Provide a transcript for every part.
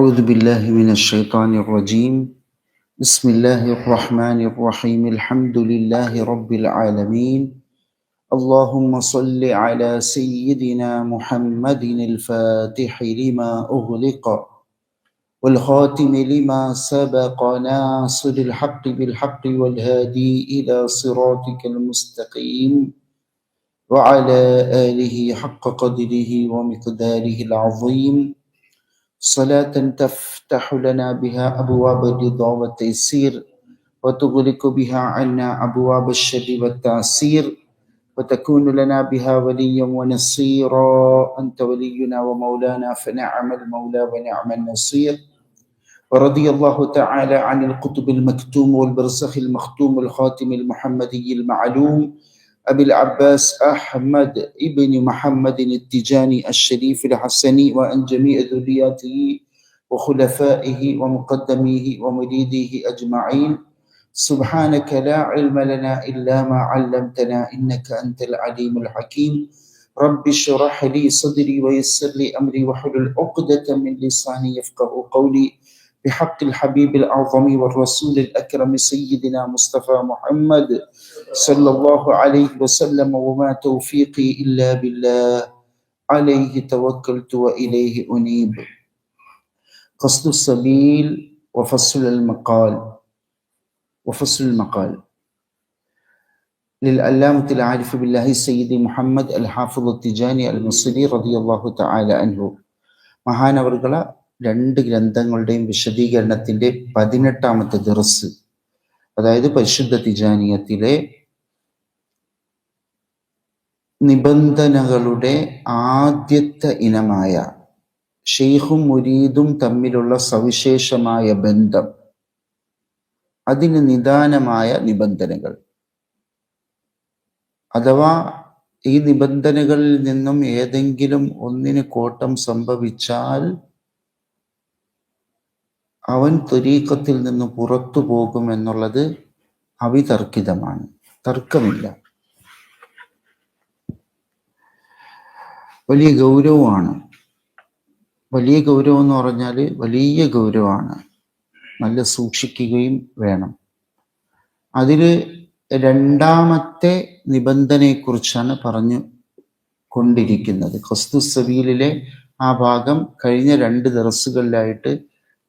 أعوذ بالله من الشيطان الرجيم. بسم الله الرحمن الرحيم. الحمد لله رب العالمين. اللهم صل على سيدنا محمد الفاتح لما أغلق والخاتم لما سبق ناصر الحق بالحق والهادي إلى صراطك المستقيم وعلى آله حق قدره ومقداره العظيم. صلاة تفتح لنا بها أبواب الرضا والتيسير وتغلق بها عنا أبواب الشر والتعسير وتكون لنا بها وليا ونصيرا. أنت ولينا ومولانا فنعم المولى ونعم النصير. ورضي الله تعالى عن القطب المكتوم والبرزخ المختوم الخاتم المحمدي المعلوم أبي العباس أحمد ابن محمد التجاني الشريف الحسني وعن جميع ذرياته وخلفائه ومقدميه ومريديه أجمعين. سبحانك لا علم لنا إلا ما علمتنا إنك أنت العليم الحكيم. رب اشرح لي صدري ويسر لي أمري واحلل عقدة من لساني يفقه قولي بحق الحبيب الأعظم والرسول الأكرم سيدنا مصطفى محمد صلى الله عليه وسلم. وما توفيقي إلا بالله عليه توكلت وإليه أنيب. قصد السبيل وفصل المقال للعلامة العارف بالله سيدي محمد الحافظ التجاني المصري رضي الله تعالى عنه. മഹാനവർകള രണ്ട് ഗ്രന്ഥങ്ങളുടെയും വിശദീകരണത്തിന്റെ 18ാമത്തെ ദർസ്, അതായത് പരിശുദ്ധ തിജാനിയത്തിലെ നിബന്ധനകളുടെ ആദ്യത്തെ ഇനമായ ഷെയ്ഖും മുരീദും തമ്മിലുള്ള സവിശേഷമായ ബന്ധം, അതിന് നിദാനമായ നിബന്ധനകൾ, അഥവാ ഈ നിബന്ധനകളിൽ നിന്നും ഏതെങ്കിലും ഒന്നിന് കോട്ടം സംഭവിച്ചാൽ അവൻ ത്വരീഖത്തിൽ നിന്ന് പുറത്തു പോകുമെന്നുള്ളത് അവിതർക്കിതമാണ്, തർക്കമില്ല. വലിയ ഗൗരവമാണ്. വലിയ ഗൗരവം എന്ന് പറഞ്ഞാൽ വലിയ ഗൗരവമാണ്, നല്ല സൂക്ഷിക്കുകയും വേണം. അതിൽ രണ്ടാമത്തെ നിബന്ധനയെക്കുറിച്ചാണ് പറഞ്ഞു കൊണ്ടിരിക്കുന്നത്. ഖസ്ദുസ് സബീലിലെ ആ ഭാഗം കഴിഞ്ഞ 2 ദർസുകളിലായിട്ട്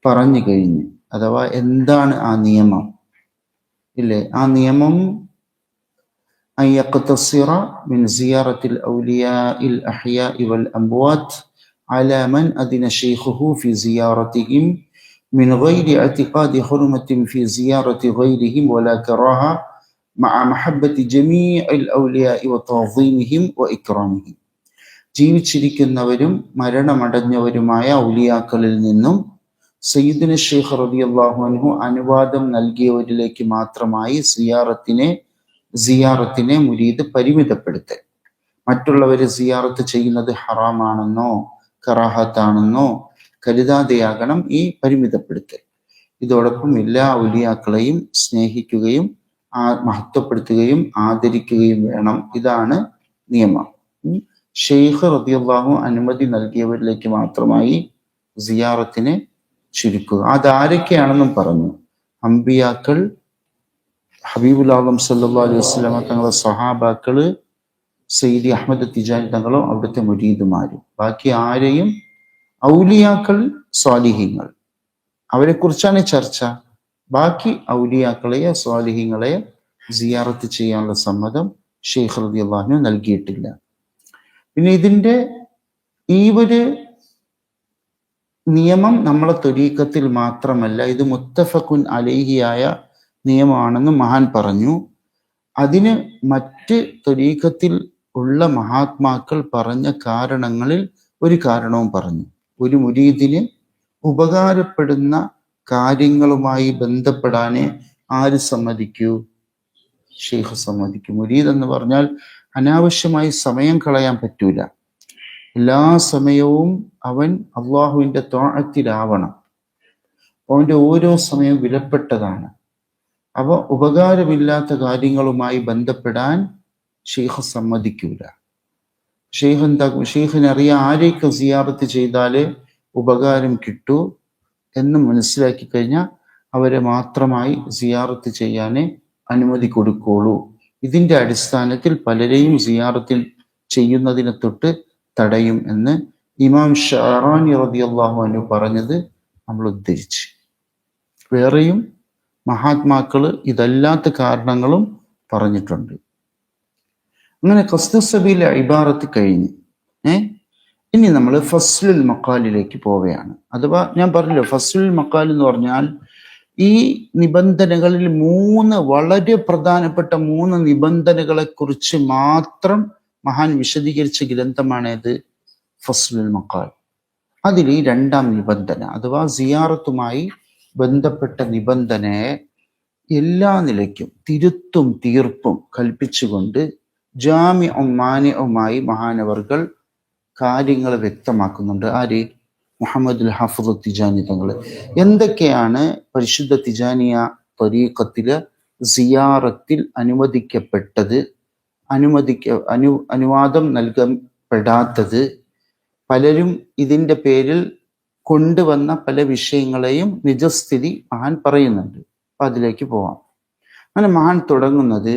പറഞ്ഞു കഴിഞ്ഞു. അഥവാ എന്താണ് ആ നിയമം ഇല്ലേ? ആ നിയമം അൻ യഖ്തസിറ മിൻ സിയാറത്തിൽ ഔലിയാഇൽ അഹ്യാഇ വൽ അംവാത്ത് അലാ മൻ അദിന ശൈഖുഹു ഫി സിയാറതിഹിം മിൻ ഗൈരി ഇഅ്തിഖാദി ഹുർമത്തിൻ ഫി സിയാറതി ഗൈരിഹിം വലാ കറാഹ മഅ മഹബ്ബത്തി ജമീഇൽ ഔലിയാഇ വതഅദീമിഹിം വഇക്റാമിഹിം. ജീവിച്ചിരിക്കുന്നവരും മരണമടഞ്ഞവരുമായ ഔലിയാക്കളിൽ നിന്നും സയ്യിദുന ശൈഖ് റളിയല്ലാഹു അൻഹു അനുവാദം നൽകിയവരിലേക്ക് മാത്രമായി സിയാറത്തിനെ മുരീദ് പരിമിതപ്പെടുത്തൽ. മറ്റുള്ളവരെ സിയാറത്ത് ചെയ്യുന്നത് ഹറാമാണെന്നോ കറാഹത്താണെന്നോ കരുതാതെയാകണം ഈ പരിമിതപ്പെടുത്തൽ. ഇതോടൊപ്പം എല്ലാ ഔലിയാക്കളെയും സ്നേഹിക്കുകയും മഹത്വപ്പെടുത്തുകയും ആദരിക്കുകയും വേണം. ഇതാണ് നിയമം. ഷെയ്ഖ് റളിയല്ലാഹു അനുമതി നൽകിയവരിലേക്ക് മാത്രമായി സിയാറത്തിനെ ചുരുക്കുക. അതാരൊക്കെയാണെന്നും പറഞ്ഞു. അമ്പിയാക്കൾ, ഹബീബുൽ ആലം സല്ലല്ലാഹു അലൈഹി വസല്ലമ തങ്ങളുടെ സഹാബാക്കള്, സയ്യിദി അഹ്മദ് തിജാനി തങ്ങളും അവിടുത്തെ മുരീദുമാരും. ബാക്കി ആരെയും, ഔലിയാക്കൾ, സ്വാലിഹീങ്ങൾ, അവരെ കുറിച്ചാണ് ചർച്ച. ബാക്കി ഔലിയാക്കളെയോ സ്വാലിഹീങ്ങളെയോ സിയാറത്ത് ചെയ്യാനുള്ള സമ്മതം ഷെയ്ഖ് റളിയല്ലാഹു അൻഹു നൽകിയിട്ടില്ല. പിന്നെ ഇതിന്റെ ഈ ഒരു നിയമം നമ്മളെ ത്വരീഖത്തിൽ മാത്രമല്ല, ഇത് മുത്തഫഖുൻ അലൈഹിയായ നിയമമാണെന്ന് മഹാൻ പറഞ്ഞു. അതിന് മറ്റ് ത്വരീഖത്തിൽ ഉള്ള മഹാത്മാക്കൾ പറഞ്ഞ കാരണങ്ങളിൽ ഒരു കാരണവും പറഞ്ഞു. ഒരു മുരീദിന് ഉപകാരപ്പെടുന്ന കാര്യങ്ങളുമായി ബന്ധപ്പെടാനേ ആര് സമ്മതിക്കൂ? ഷെയ്ഖ് സമ്മതിക്കും. മുരീദ് എന്ന് പറഞ്ഞാൽ അനാവശ്യമായി സമയം കളയാൻ പറ്റൂല. എല്ലാ സമയവും അവൻ അള്ളാഹുവിൻ്റെ ത്വാഅത്തിലാവണം. അവൻ്റെ ഓരോ സമയവും വിലപ്പെട്ടതാണ്. അവ ഉപകാരമില്ലാത്ത കാര്യങ്ങളുമായി ബന്ധപ്പെടാൻ ഷെയ്ഖ് സമ്മതിക്കൂല. ഷെയ്ഖിനറിയാം ആരെയൊക്കെ സിയാറത്ത് ചെയ്താലേ ഉപകാരം കിട്ടൂ, എന്ന് മനസ്സിലാക്കി കഴിഞ്ഞാൽ അവരെ മാത്രമായി സിയാറത്ത് ചെയ്യാനേ അനുമതി കൊടുക്കുള്ളൂ. ഇതിന്റെ അടിസ്ഥാനത്തിൽ പലരെയും സിയാറത്തിൽ ചെയ്യുന്നതിനെ തൊട്ട് തടയും എന്ന് ഇമാം ഷഅറാനി റളിയല്ലാഹു അൻഹു പറഞ്ഞത് നമ്മൾ ഉദ്ധരിച്ച്. വേറെയും മഹാത്മാക്കള് ഇതല്ലാത്ത കാരണങ്ങളും പറഞ്ഞിട്ടുണ്ട്. അങ്ങനെ ഖസ്ദു സബീൽ ഇബാറത്ത് കഴിഞ്ഞ് ഇനി നമ്മൾ ഫസ്ലുൽ മഖാലിലേക്ക് പോവുകയാണ്. അഥവാ ഞാൻ പറഞ്ഞല്ലോ, ഫസ്ലുൽ മഖാൽ എന്ന് പറഞ്ഞാൽ ഈ നിബന്ധനകളിൽ വളരെ പ്രധാനപ്പെട്ട 3 നിബന്ധനകളെ കുറിച്ച് മാത്രം മഹാൻ വിശദീകരിച്ച ഗ്രന്ഥമാണേത്? ഫസ്ലുൽ മഖാൽ. അതിൽ ഈ 2ാം നിബന്ധന അഥവാ സിയാറത്തുമായി ബന്ധപ്പെട്ട നിബന്ധനയെ എല്ലാ നിലയ്ക്കും തിരുത്തും തീർപ്പും കൽപ്പിച്ചുകൊണ്ട് ജാമിഉം മാനിഉമായി മഹാനവർകൾ കാര്യങ്ങൾ വ്യക്തമാക്കുന്നുണ്ട്. ആര്? മുഹമ്മദുൽ ഹാഫിദ് തിജാനി തങ്ങൾ. എന്തൊക്കെയാണ് പരിശുദ്ധ തിജാനിയ ത്വരീഖത്തില് സിയാറത്തിൽ അനുവദിക്കപ്പെട്ടത്, അനുവാദം നൽകപ്പെടാത്തത്, പലരും ഇതിന്റെ പേരിൽ കൊണ്ടുവന്ന പല വിഷയങ്ങളെയും നിജസ്ഥിതി മഹാൻ പറയുന്നുണ്ട്. അപ്പൊ അതിലേക്ക് പോവാം. അങ്ങനെ മഹാൻ തുടങ്ങുന്നത്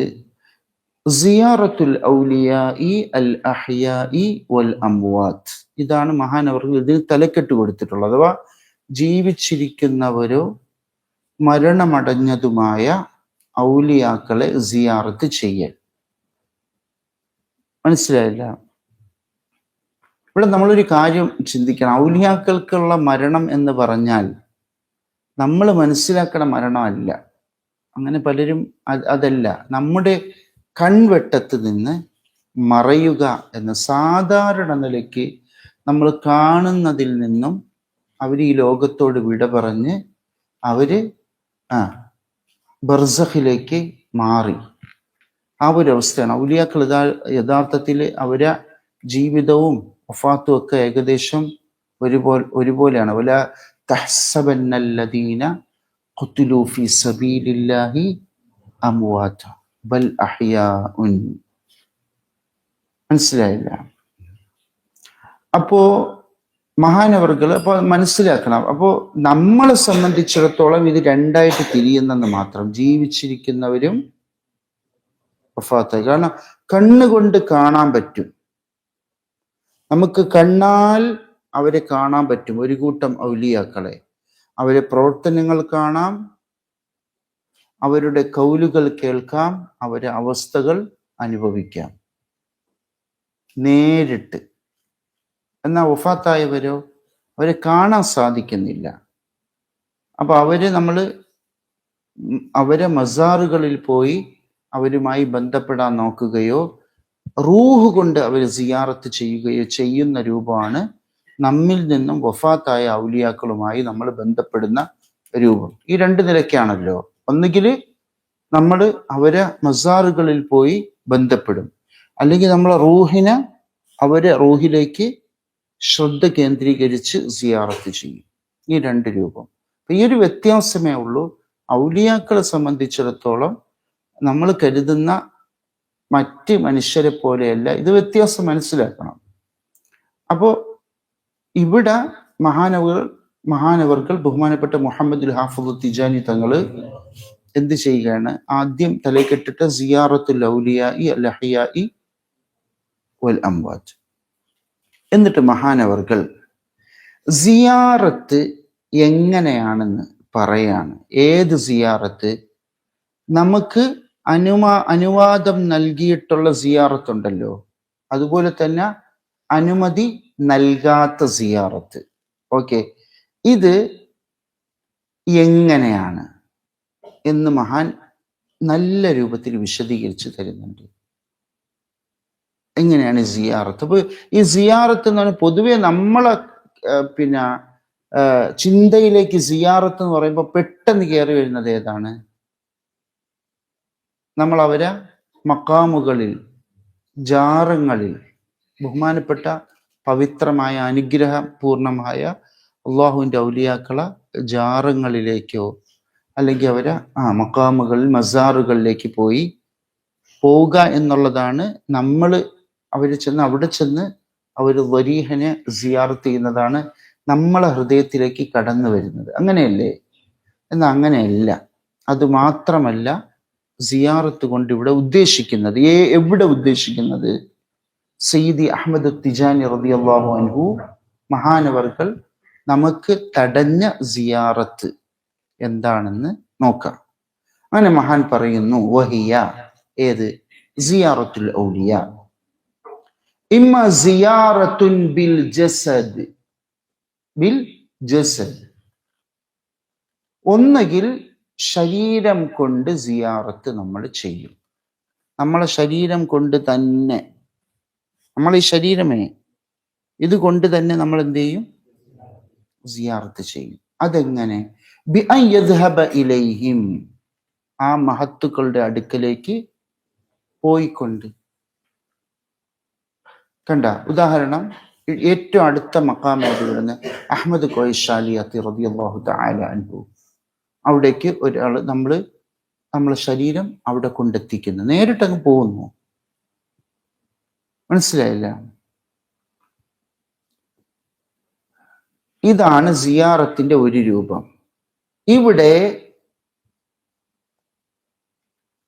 സിയാറത്തുൽ ഔലിയാഇ അൽ അഹ്യാഇ വൽ അംവാത്ത്. ഇതാണ് മഹാൻ അവർക്ക് ഇതിന് തലക്കെട്ട് കൊടുത്തിട്ടുള്ളത്. അഥവാ ജീവിച്ചിരിക്കുന്നവരോ മരണമടഞ്ഞതുമായ ഔലിയാക്കളെ സിയാറത്ത് ചെയ്യൽ. മനസ്സിലായില്ല? ഇവിടെ നമ്മളൊരു കാര്യം ചിന്തിക്കണം. ഔലിയാക്കൾക്കുള്ള മരണം എന്ന് പറഞ്ഞാൽ നമ്മൾ മനസ്സിലാക്കണ മരണമല്ല. അങ്ങനെ പലരും അതല്ല, നമ്മുടെ കൺവെട്ടത്ത് നിന്ന് മറയുക എന്ന സാധാരണ നിലയ്ക്ക് നമ്മൾ കാണുന്നതിൽ നിന്നും അവർ ഈ ലോകത്തോട് വിട പറഞ്ഞ് അവര് ബർസഖിലേക്ക് മാറി. ആ ഒരു അവസ്ഥയാണ് ഔലിയാക്കൾ. യഥാർത്ഥത്തിൽ അവരെ ജീവിതവും വഫാത്തും ഒക്കെ ഏകദേശം ഒരുപോലെയാണ്. വല തഹ്സബന്നല്ലദീന ഖുതിലൂ ഫീ സബീലില്ലാഹി അംവാത ബൽ അഹ്യാഉൻ. മനസ്സിലായില്ല? അപ്പോ മഹാനവർകൾ അപ്പൊ മനസ്സിലാക്കണം. അപ്പോ നമ്മളെ സംബന്ധിച്ചിടത്തോളം ഇത് 2ആയിട്ട് തിരിയുന്നെന്ന് മാത്രം. ജീവിച്ചിരിക്കുന്നവരും വഫാത്തായി. കാരണം കണ്ണുകൊണ്ട് കാണാൻ പറ്റും, നമുക്ക് കണ്ണാൽ അവരെ കാണാൻ പറ്റും. ഒരു കൂട്ടം ഔലിയാക്കളെ, അവരെ പ്രവർത്തനങ്ങൾ കാണാം, അവരുടെ കൗലുകൾ കേൾക്കാം, അവരെ അവസ്ഥകൾ അനുഭവിക്കാം നേരിട്ട്. എന്നാൽ വഫാത്തായവരോ അവരെ കാണാൻ സാധിക്കുന്നില്ല. അപ്പൊ അവരെ മസാറുകളിൽ പോയി അവരുമായി ബന്ധപ്പെടാൻ നോക്കുകയോ റൂഹ് കൊണ്ട് അവർ സിയാറത്ത് ചെയ്യുകയോ ചെയ്യുന്ന രൂപമാണ് നമ്മിൽ നിന്നും വഫാത്തായ ഔലിയാക്കളുമായി നമ്മൾ ബന്ധപ്പെടുന്ന രൂപം. ഈ 2 നിലയ്ക്കാണല്ലോ. ഒന്നുകിൽ നമ്മൾ അവരെ മസാറുകളിൽ പോയി ബന്ധപ്പെടും, അല്ലെങ്കിൽ നമ്മളെ റൂഹിനെ അവരെ റൂഹിലേക്ക് ശ്രദ്ധ കേന്ദ്രീകരിച്ച് സിയാറത്ത് ചെയ്യും. ഈ 2 രൂപം. ഈ ഒരു വ്യത്യാസമേ ഉള്ളൂ. ഔലിയാക്കളെ സംബന്ധിച്ചിടത്തോളം നമ്മൾ കരുതുന്ന മറ്റ് മനുഷ്യരെ പോലെയല്ല. ഇത് വ്യത്യാസം മനസ്സിലാക്കണം. അപ്പോ ഇവിടെ മഹാനവർകൾ ബഹുമാനപ്പെട്ട മുഹമ്മദുൽ ഹാഫിദ് തിജാനി തങ്ങള് എന്ത് ചെയ്യുകയാണ്? ആദ്യം തലക്കെട്ടിട്ട് സിയാറത്തുൽ ഔലിയാഇ അൽ അഹ്യാഇ വൽ അംവാത്ത്. എന്നിട്ട് മഹാനവർകൾ സിയാറത്ത് എങ്ങനെയാണെന്ന് പറയാണ്. ഏത് സിയാറത്ത്? നമുക്ക് അനുവാദം നൽകിയിട്ടുള്ള സിയാറത്തുണ്ടല്ലോ, അതുപോലെ തന്നെ അനുമതി നൽകാത്ത സിയാറത്ത്. ഓക്കെ, ഇത് എങ്ങനെയാണ് എന്ന് മഹാൻ നല്ല രൂപത്തിൽ വിശദീകരിച്ച് തരുന്നുണ്ട്. എങ്ങനെയാണ് സിയാറത്ത്? അപ്പൊ ഈ സിയാറത്ത് എന്ന് പറഞ്ഞാൽ പൊതുവെ നമ്മളെ ചിന്തയിലേക്ക് സിയാറത്ത് എന്ന് പറയുമ്പോൾ പെട്ടെന്ന് കയറി വരുന്നത് ഏതാണ്? നമ്മൾ അവരെ മക്കാമുകളിൽ, ജാറങ്ങളിൽ, ബഹുമാനപ്പെട്ട പവിത്രമായ അനുഗ്രഹപൂർണമായ അള്ളാഹുവിൻ്റെ ഔലിയാക്കളെ ജാറങ്ങളിലേക്കോ അല്ലെങ്കിൽ അവരെ മക്കാമുകളിൽ, മസാറുകളിലേക്ക് പോവുക എന്നുള്ളതാണ്. നമ്മൾ അവിടെ ചെന്ന് അവർ വരീഹനെ സിയാറത്ത് ചെയ്യുന്നതാണ് നമ്മളെ ഹൃദയത്തിലേക്ക് കടന്നു വരുന്നത്. അങ്ങനെയല്ലേ? എന്നാൽ അങ്ങനെയല്ല. അത് മാത്രമല്ല സിയാറത്ത് കൊണ്ട് ഇവിടെ ഉദ്ദേശിക്കുന്നത്, എവിടെ ഉദ്ദേശിക്കുന്നത്? സയ്യിദി അഹ്മദ് തിജാനി റളിയല്ലാഹു അൻഹു മഹാനവർകൾ നമുക്ക് തടഞ്ഞ സിയാറത്ത് എന്താണെന്ന് നോക്കാം. അങ്ങനെ മഹാൻ പറയുന്നു, വഹിയ, ഏത്? സിയാറത്തുൽ ഔലിയ ഇമ്മ സിയാറത്തുൻ ബിൽ ജസദ്, ബിൽ ജസദ്, ഒന്നുകിൽ ശരീരം കൊണ്ട് സിയാറത്ത് നമ്മൾ ചെയ്യും. നമ്മളെ ശരീരം കൊണ്ട് തന്നെ, നമ്മളെ ഈ ശരീരമേ ഇത് കൊണ്ട് തന്നെ നമ്മൾ എന്ത് ചെയ്യും? സിയാറത്ത് ചെയ്യും. അതെങ്ങനെ? ബി അൻ യദ്ഹബ ഇലൈഹിം, ആ മഹത്തുക്കളുടെ അടുക്കലേക്ക് പോയിക്കൊണ്ട്. കണ്ട ഉദാഹരണം, ഏറ്റവും അടുത്ത മഖാമായിട്ട് വരുന്ന അഹ്മദ് ഖുറൈശാലിയത്തി റളിയല്ലാഹു തആല അൻഹു, അവിടേക്ക് ഒരാൾ നമ്മളെ ശരീരം അവിടെ കൊണ്ടെത്തിക്കുന്നു, നേരിട്ടങ്ങ് പോകുന്നു. മനസ്സിലായില്ല? ഇതാണ് സിയാറത്തിന്റെ ഒരു രൂപം. ഇവിടെ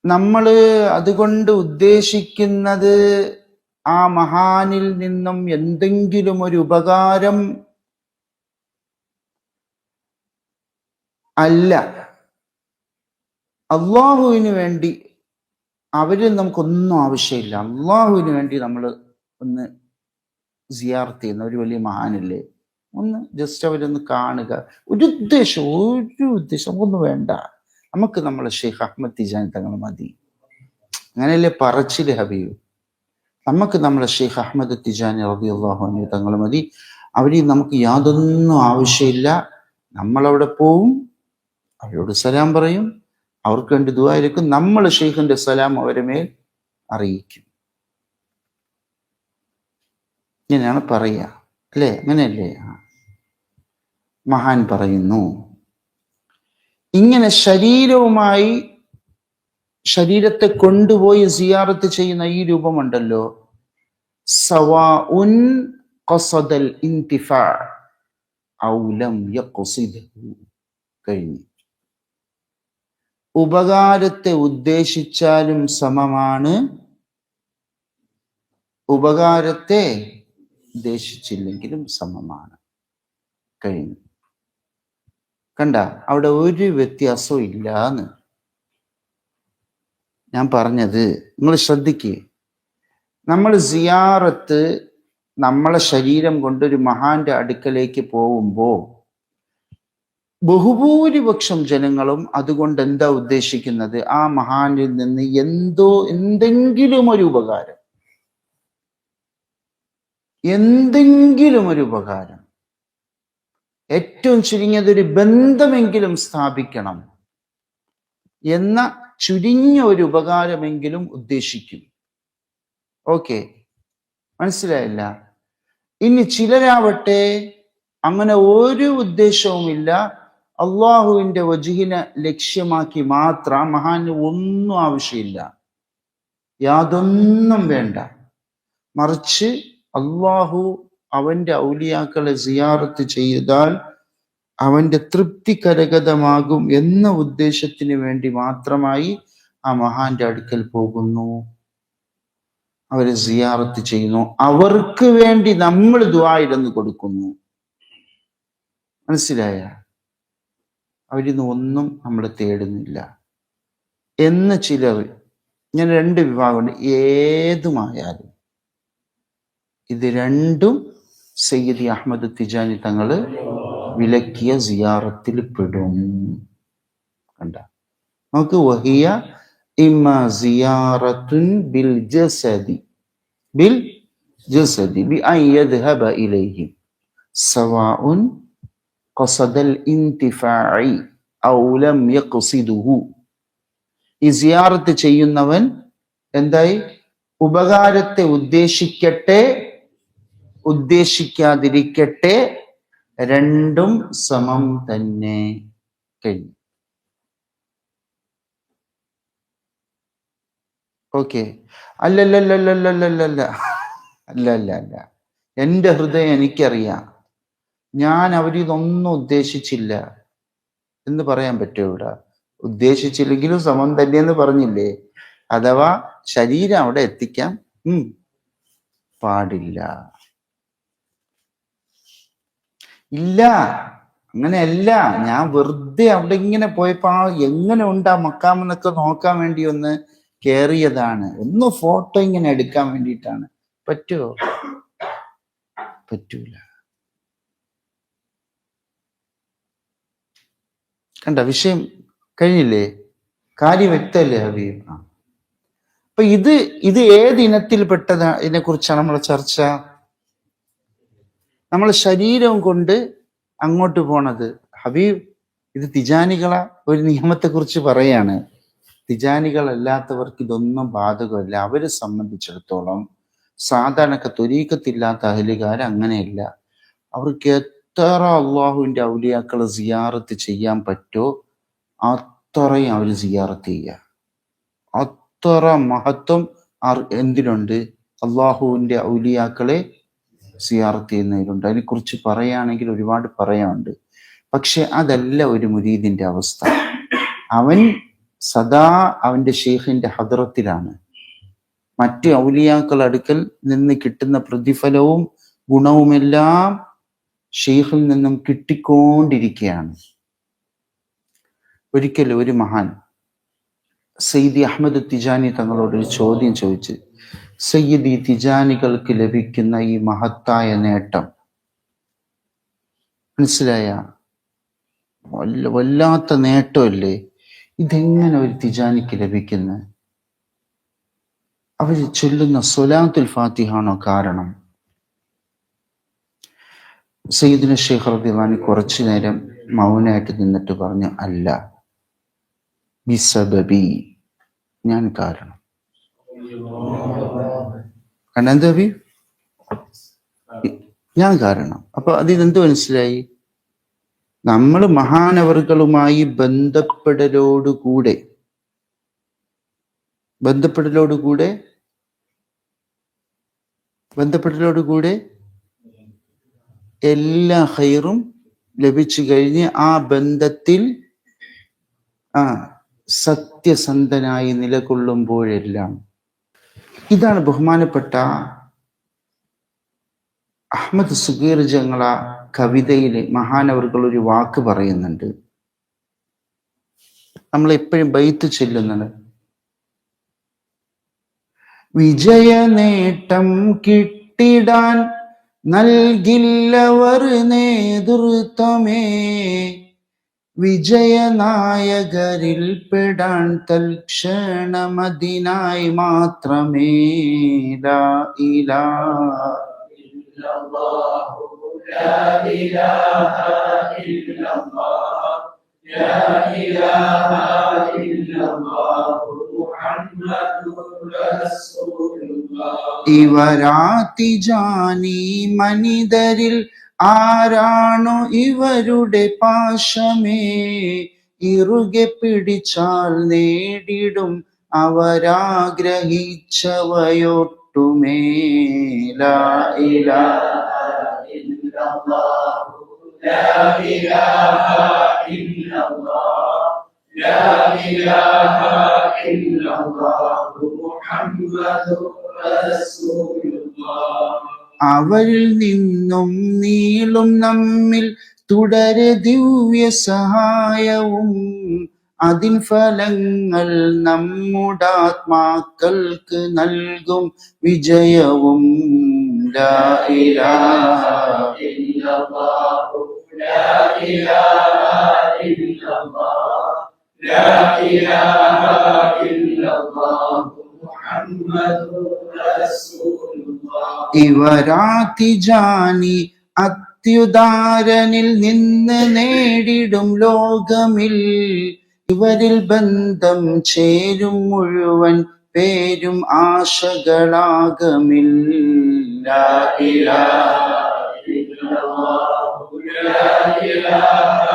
നമ്മൾ അതുകൊണ്ട് ഉദ്ദേശിക്കുന്നത് ആ മഹാനിൽ നിന്നും എന്തെങ്കിലും ഒരു ഉപകാരം അല്ല. അള്ളാഹുവിന് വേണ്ടി, അവരിൽ നമുക്കൊന്നും ആവശ്യമില്ല, അള്ളാഹുവിന് വേണ്ടി നമ്മൾ ഒന്ന് സിയാറത്ത് ചെയ്യുന്ന ഒരു വലിയ മഹാനില്ലേ, ഒന്ന് ജസ്റ്റ് അവരൊന്ന് കാണുക, ഒരു ഉദ്ദേശം ഒന്നും വേണ്ട. നമുക്ക് നമ്മളെ ഷെയ്ഖ് അഹ്മദ് തിജാനി തങ്ങൾ മതി. അങ്ങനെയല്ലേ പറച്ചില് ഹബീബ്? നമുക്ക് നമ്മളെ ഷെയ്ഖ് അഹ്മദ് തിജാനി റളിയല്ലാഹു അൻഹു തങ്ങൾ മതി. അവരിൽ നമുക്ക് യാതൊന്നും ആവശ്യമില്ല. നമ്മളവിടെ പോവും, അവരോട് സലാം പറയും, അവർക്ക് വേണ്ടി ദുആ ഇരിക്കും, നമ്മൾ ഷെയ്ഖിന്റെ സലാം അവരെ മേൽ അറിയിക്കും. ഇങ്ങനെയാണ് പറയുക, അല്ലേ? അങ്ങനെയല്ലേ? മഹാൻ പറയുന്നു, ഇങ്ങനെ ശരീരത്തെ കൊണ്ടുപോയി സിയാറത്ത് ചെയ്യുന്ന ഈ രൂപമുണ്ടല്ലോ, സവാഉൻ ഖസദൽ ഇന്തിഫാ ഔ ലം യഖ്സിദഹു, കഴിഞ്ഞു. ഉപകാരത്തെ ഉദ്ദേശിച്ചാലും സമമാണ്, ഉപകാരത്തെ ഉദ്ദേശിച്ചില്ലെങ്കിലും സമമാണ്. കഴിഞ്ഞു. കണ്ട, അവിടെ ഒരു വ്യത്യാസവും ഇല്ല എന്ന് ഞാൻ പറഞ്ഞത്. നിങ്ങൾ ശ്രദ്ധിക്കുക, നമ്മൾ സിയാറത്ത് നമ്മളെ ശരീരം കൊണ്ടൊരു മഹാന്റെ അടുക്കലേക്ക് പോകുമ്പോൾ ബഹുഭൂരിപക്ഷം ജനങ്ങളും അതുകൊണ്ട് എന്താ ഉദ്ദേശിക്കുന്നത്? ആ മഹാനിൽ നിന്ന് എന്തെങ്കിലും ഒരു ഉപകാരം, എന്തെങ്കിലും ഒരു ഉപകാരം, ഏറ്റവും ചുരുങ്ങിയതൊരു ബന്ധമെങ്കിലും സ്ഥാപിക്കണം എന്ന ചുരുങ്ങിയ ഒരു ഉപകാരമെങ്കിലും ഉദ്ദേശിക്കും. ഓക്കെ, മനസ്സിലായില്ല? ഇനി ചിലരാവട്ടെ അങ്ങനെ ഒരു ഉദ്ദേശവുമില്ല, അള്ളാഹുവിന്റെ വജ്ഹിനെ ലക്ഷ്യമാക്കി മാത്രം, മഹാന് ഒന്നും ആവശ്യമില്ല, യാതൊന്നും വേണ്ട, മറിച്ച് അള്ളാഹു അവന്റെ ഔലിയാക്കളെ സിയാറത്ത് ചെയ്താൽ അവന്റെ തൃപ്തി കരഗതമാകും എന്ന ഉദ്ദേശത്തിന് വേണ്ടി മാത്രമായി ആ മഹാന്റെ അടുക്കൽ പോകുന്നു, അവരെ സിയാറത്ത് ചെയ്യുന്നു, അവർക്ക് വേണ്ടി നമ്മൾ ദുആ ഇരുന്ന് കൊടുക്കുന്നു. മനസ്സിലായ? അവരിന്ന് ഒന്നും നമ്മൾ തേടുന്നില്ല എന്ന് ചിലർ. ഇങ്ങനെ രണ്ട് വിഭാഗമുണ്ട്. ഏതുമായാലും ഇത് രണ്ടും സയ്യിദി അഹ്മദ് തിജാനി തങ്ങള് വിലക്കിയ സിയാറത്തിൽ പെടും. കണ്ട, നമുക്ക് വഹിയ ഇമ്മ സിയാറത്തുൻ ബിൽ ജസദി ബി അൻ യദ്ഹബ ഇലൈഹിം സവാഉൻ ഖസദൽ ഇന്തിഫാഇ ഔ ലം യഖ്സിദുഹു. ഈ സിയാറത്ത് ചെയ്യുന്നവൻ എന്തായി? ഉപകാരത്തെ ഉദ്ദേശിക്കട്ടെ ഉദ്ദേശിക്കാതിരിക്കട്ടെ, രണ്ടും സമം തന്നെ. കഴിഞ്ഞു. ഓക്കെ. അല്ലല്ല, അല്ല. എൻ്റെ ഹൃദയം എനിക്കറിയാം. ഞാൻ അവരിതൊന്നും ഉദ്ദേശിച്ചില്ല എന്ന് പറയാൻ പറ്റുമോ ഇവിടെ? ഉദ്ദേശിച്ചില്ലെങ്കിലും സമം തന്നെയെന്ന് പറഞ്ഞില്ലേ? അഥവാ ശരീരം അവിടെ എത്തിക്കാൻ പാടില്ല. ഇല്ല, അങ്ങനെയല്ല. ഞാൻ വെറുതെ അവിടെ ഇങ്ങനെ പോയപ്പോ എങ്ങനെ ഉണ്ടാ മക്കാമെന്നൊക്കെ നോക്കാൻ വേണ്ടി ഒന്ന് കേറിയതാണ്. ഒന്ന് ഫോട്ടോ ഇങ്ങനെ എടുക്കാൻ വേണ്ടിയിട്ടാണ്. പറ്റുമോ? പറ്റൂല. കണ്ട, വിഷയം കഴിഞ്ഞില്ലേ? കാര്യം വ്യക്തമല്ലേ ഹബീബ്? അപ്പൊ ഇത് ഏത് ഇനത്തിൽപ്പെട്ടതാ? ഇതിനെ കുറിച്ചാണ് നമ്മളെ ചർച്ച. നമ്മൾ ശരീരം കൊണ്ട് അങ്ങോട്ട് പോണത്. ഹബീബ് ഇത് തിജാനികളെ ഒരു നിയമത്തെ കുറിച്ച് പറയാണ്. തിജാനികളല്ലാത്തവർക്ക് ഇതൊന്നും ബാധകമല്ല. അവരെ സംബന്ധിച്ചിടത്തോളം സാധാരണ ത്വരീക്കത്തില്ലാത്ത അഹലുകാർ അങ്ങനെയല്ല. അവർക്ക് എത്ര അള്ളാഹുവിന്റെ ഔലിയാക്കളെ സിയാറത്ത് ചെയ്യാൻ പറ്റുമോ അത്രയും അവർ സിയാറത്ത് ചെയ്യുക. അത്ര മഹത്വം എന്തിനുണ്ട്? അള്ളാഹുവിന്റെ ഔലിയാക്കളെ സിയാറത്ത് ചെയ്യുന്നതിലുണ്ട്. അതിനെക്കുറിച്ച് പറയുകയാണെങ്കിൽ ഒരുപാട് പറയാനുണ്ട്. പക്ഷെ അതല്ല ഒരു മുരീദിന്റെ അവസ്ഥ. അവൻ സദാ അവന്റെ ഷെയ്ഖിന്റെ ഹദ്റത്തിലാണ്. മറ്റ് ഔലിയാക്കൾ അടുക്കൽ നിന്ന് കിട്ടുന്ന പ്രതിഫലവും ഗുണവുമെല്ലാം ഷെയ്ഖിൽ നിന്നും കിട്ടിക്കൊണ്ടിരിക്കുകയാണ്. ഒരിക്കൽ ഒരു മഹാൻ സയ്യിദി അഹമ്മദ് തിജാനി തങ്ങളോട് ഒരു ചോദ്യം ചോദിച്ചു. സയ്യിദി, തിജാനികൾക്ക് ലഭിക്കുന്ന ഈ മഹത്തായ നേട്ടം മനസ്സിലായ? വല്ലാത്ത നേട്ടമല്ലേ? ഇതെങ്ങനെ ഒരു തിജാനിക്ക് ലഭിക്കുന്നത്? അവർ ചൊല്ലുന്ന സ്വലാത്തുൽ ഫാത്തിഹാണോ കാരണം? സയ്യിദുന ശൈഖ് റളിയല്ലാഹു അൻഹു കുറച്ചു നേരം മൗനമായിട്ട് നിന്നിട്ട് പറഞ്ഞു, അല്ല, ബിസബബി, ഞാൻ കാരണം. എന്താ ഞാൻ കാരണം. അപ്പൊ അതിനെന്ത് മനസ്സിലായി? നമ്മൾ മഹാനവറുകളുമായി ബന്ധപ്പെടലോടുകൂടെ എല്ലാ ഖൈറും ലഭിച്ചു കഴിഞ്ഞ് ആ ബന്ധത്തിൽ സത്യസന്ധനായി നിലകൊള്ളുമ്പോഴെല്ലാം. ഇതാണ് ബഹുമാനപ്പെട്ട അഹ്മദ് സുഗീർ ജങ്ങള കവിതയില് മഹാനവറുകൾ ഒരു വാക്ക് പറയുന്നുണ്ട്. നമ്മൾ എപ്പോഴും ബൈത്ത് ചൊല്ലുന്നത്, വിജയ നേട്ടം കിട്ടിടാൻ നൽകില്ലവർ നേതൃത്വമേ, വിജയനായകരിൽ പെടാൻ തൽക്ഷണമതിനായി മാത്രമേ. ലാ ഇലാഹ ഇല്ലല്ലാഹു ലാ ഇലാഹ ഇല്ലല്ലാഹ് ലാ ഇലാഹ ഇല്ലല്ലാഹു മുഹമ്മദുർ റസൂലുള്ളാഹ്. ഇവരാതിജാനി മനിതരിൽ ആരാണോ ഇവരുടെ പാശമേ, ഇറുകെ പിടിച്ചാൽ നേടിടും അവരാഗ്രഹിച്ചവയൊട്ടുമേ. ലാ ഇലാഹ ഇല്ലല്ലാഹു ലാ ഇലാഹ ഇല്ലല്ലാഹ് ലാ ഇലാഹ ഇല്ലല്ലാഹു മുഹമ്മദുർ റസൂലുള്ളാഹ്. അവരിൽ നിന്നും നീളും നമ്മിൽ തുടരെ ദിവ്യ സഹായവും അതിൻ ഫലങ്ങൾ നമ്മുടെ ആത്മാക്കൾക്ക് നൽകും വിജയവും. ലാ ഇലാഹ ഇല്ലല്ലാഹു ലാ ഇലാഹ ഇല്ലല്ലാഹ് ലാ ഇലാഹ ഇല്ലല്ലാഹു മുഹമ്മദുർ റസൂലുള്ളാഹ്. ഇവരാതിജാനി അത്യുദാരനിൽ നിന്ന് നേടിടും ലോകമിൽ, ഇവരിൽ ബന്ധം ചേരും മുഴുവൻ പേരും ആശകളാകമിൽ. ലാ ഇലാഹ ഇല്ലല്ലാഹു ലാ ഇലാഹ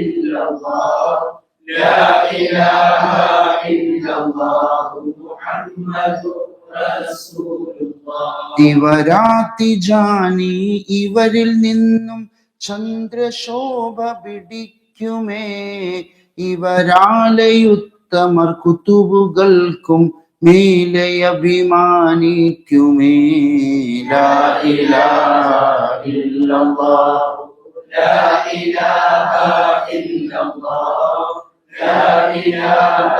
ഇല്ലല്ലാഹ് ലാ ഇലാഹ ഇല്ലല്ലാഹു മുഹമ്മദുർ റസൂലുള്ളാഹ്. ഇവരാതിജാനി ഇവരിൽ നിന്നും ചന്ദ്രശോഭ പിടിക്കുമേ ഇവരാലയുത്തമർ കുതുബുകൾക്കും മീലെ അഭിമാനിക്കുമേ. ലാ ഇലാഹ ഇല്ലല്ലാഹ് ലാ ഇലാഹ ഇല്ലല്ലാഹ് ലാ ഇലാഹ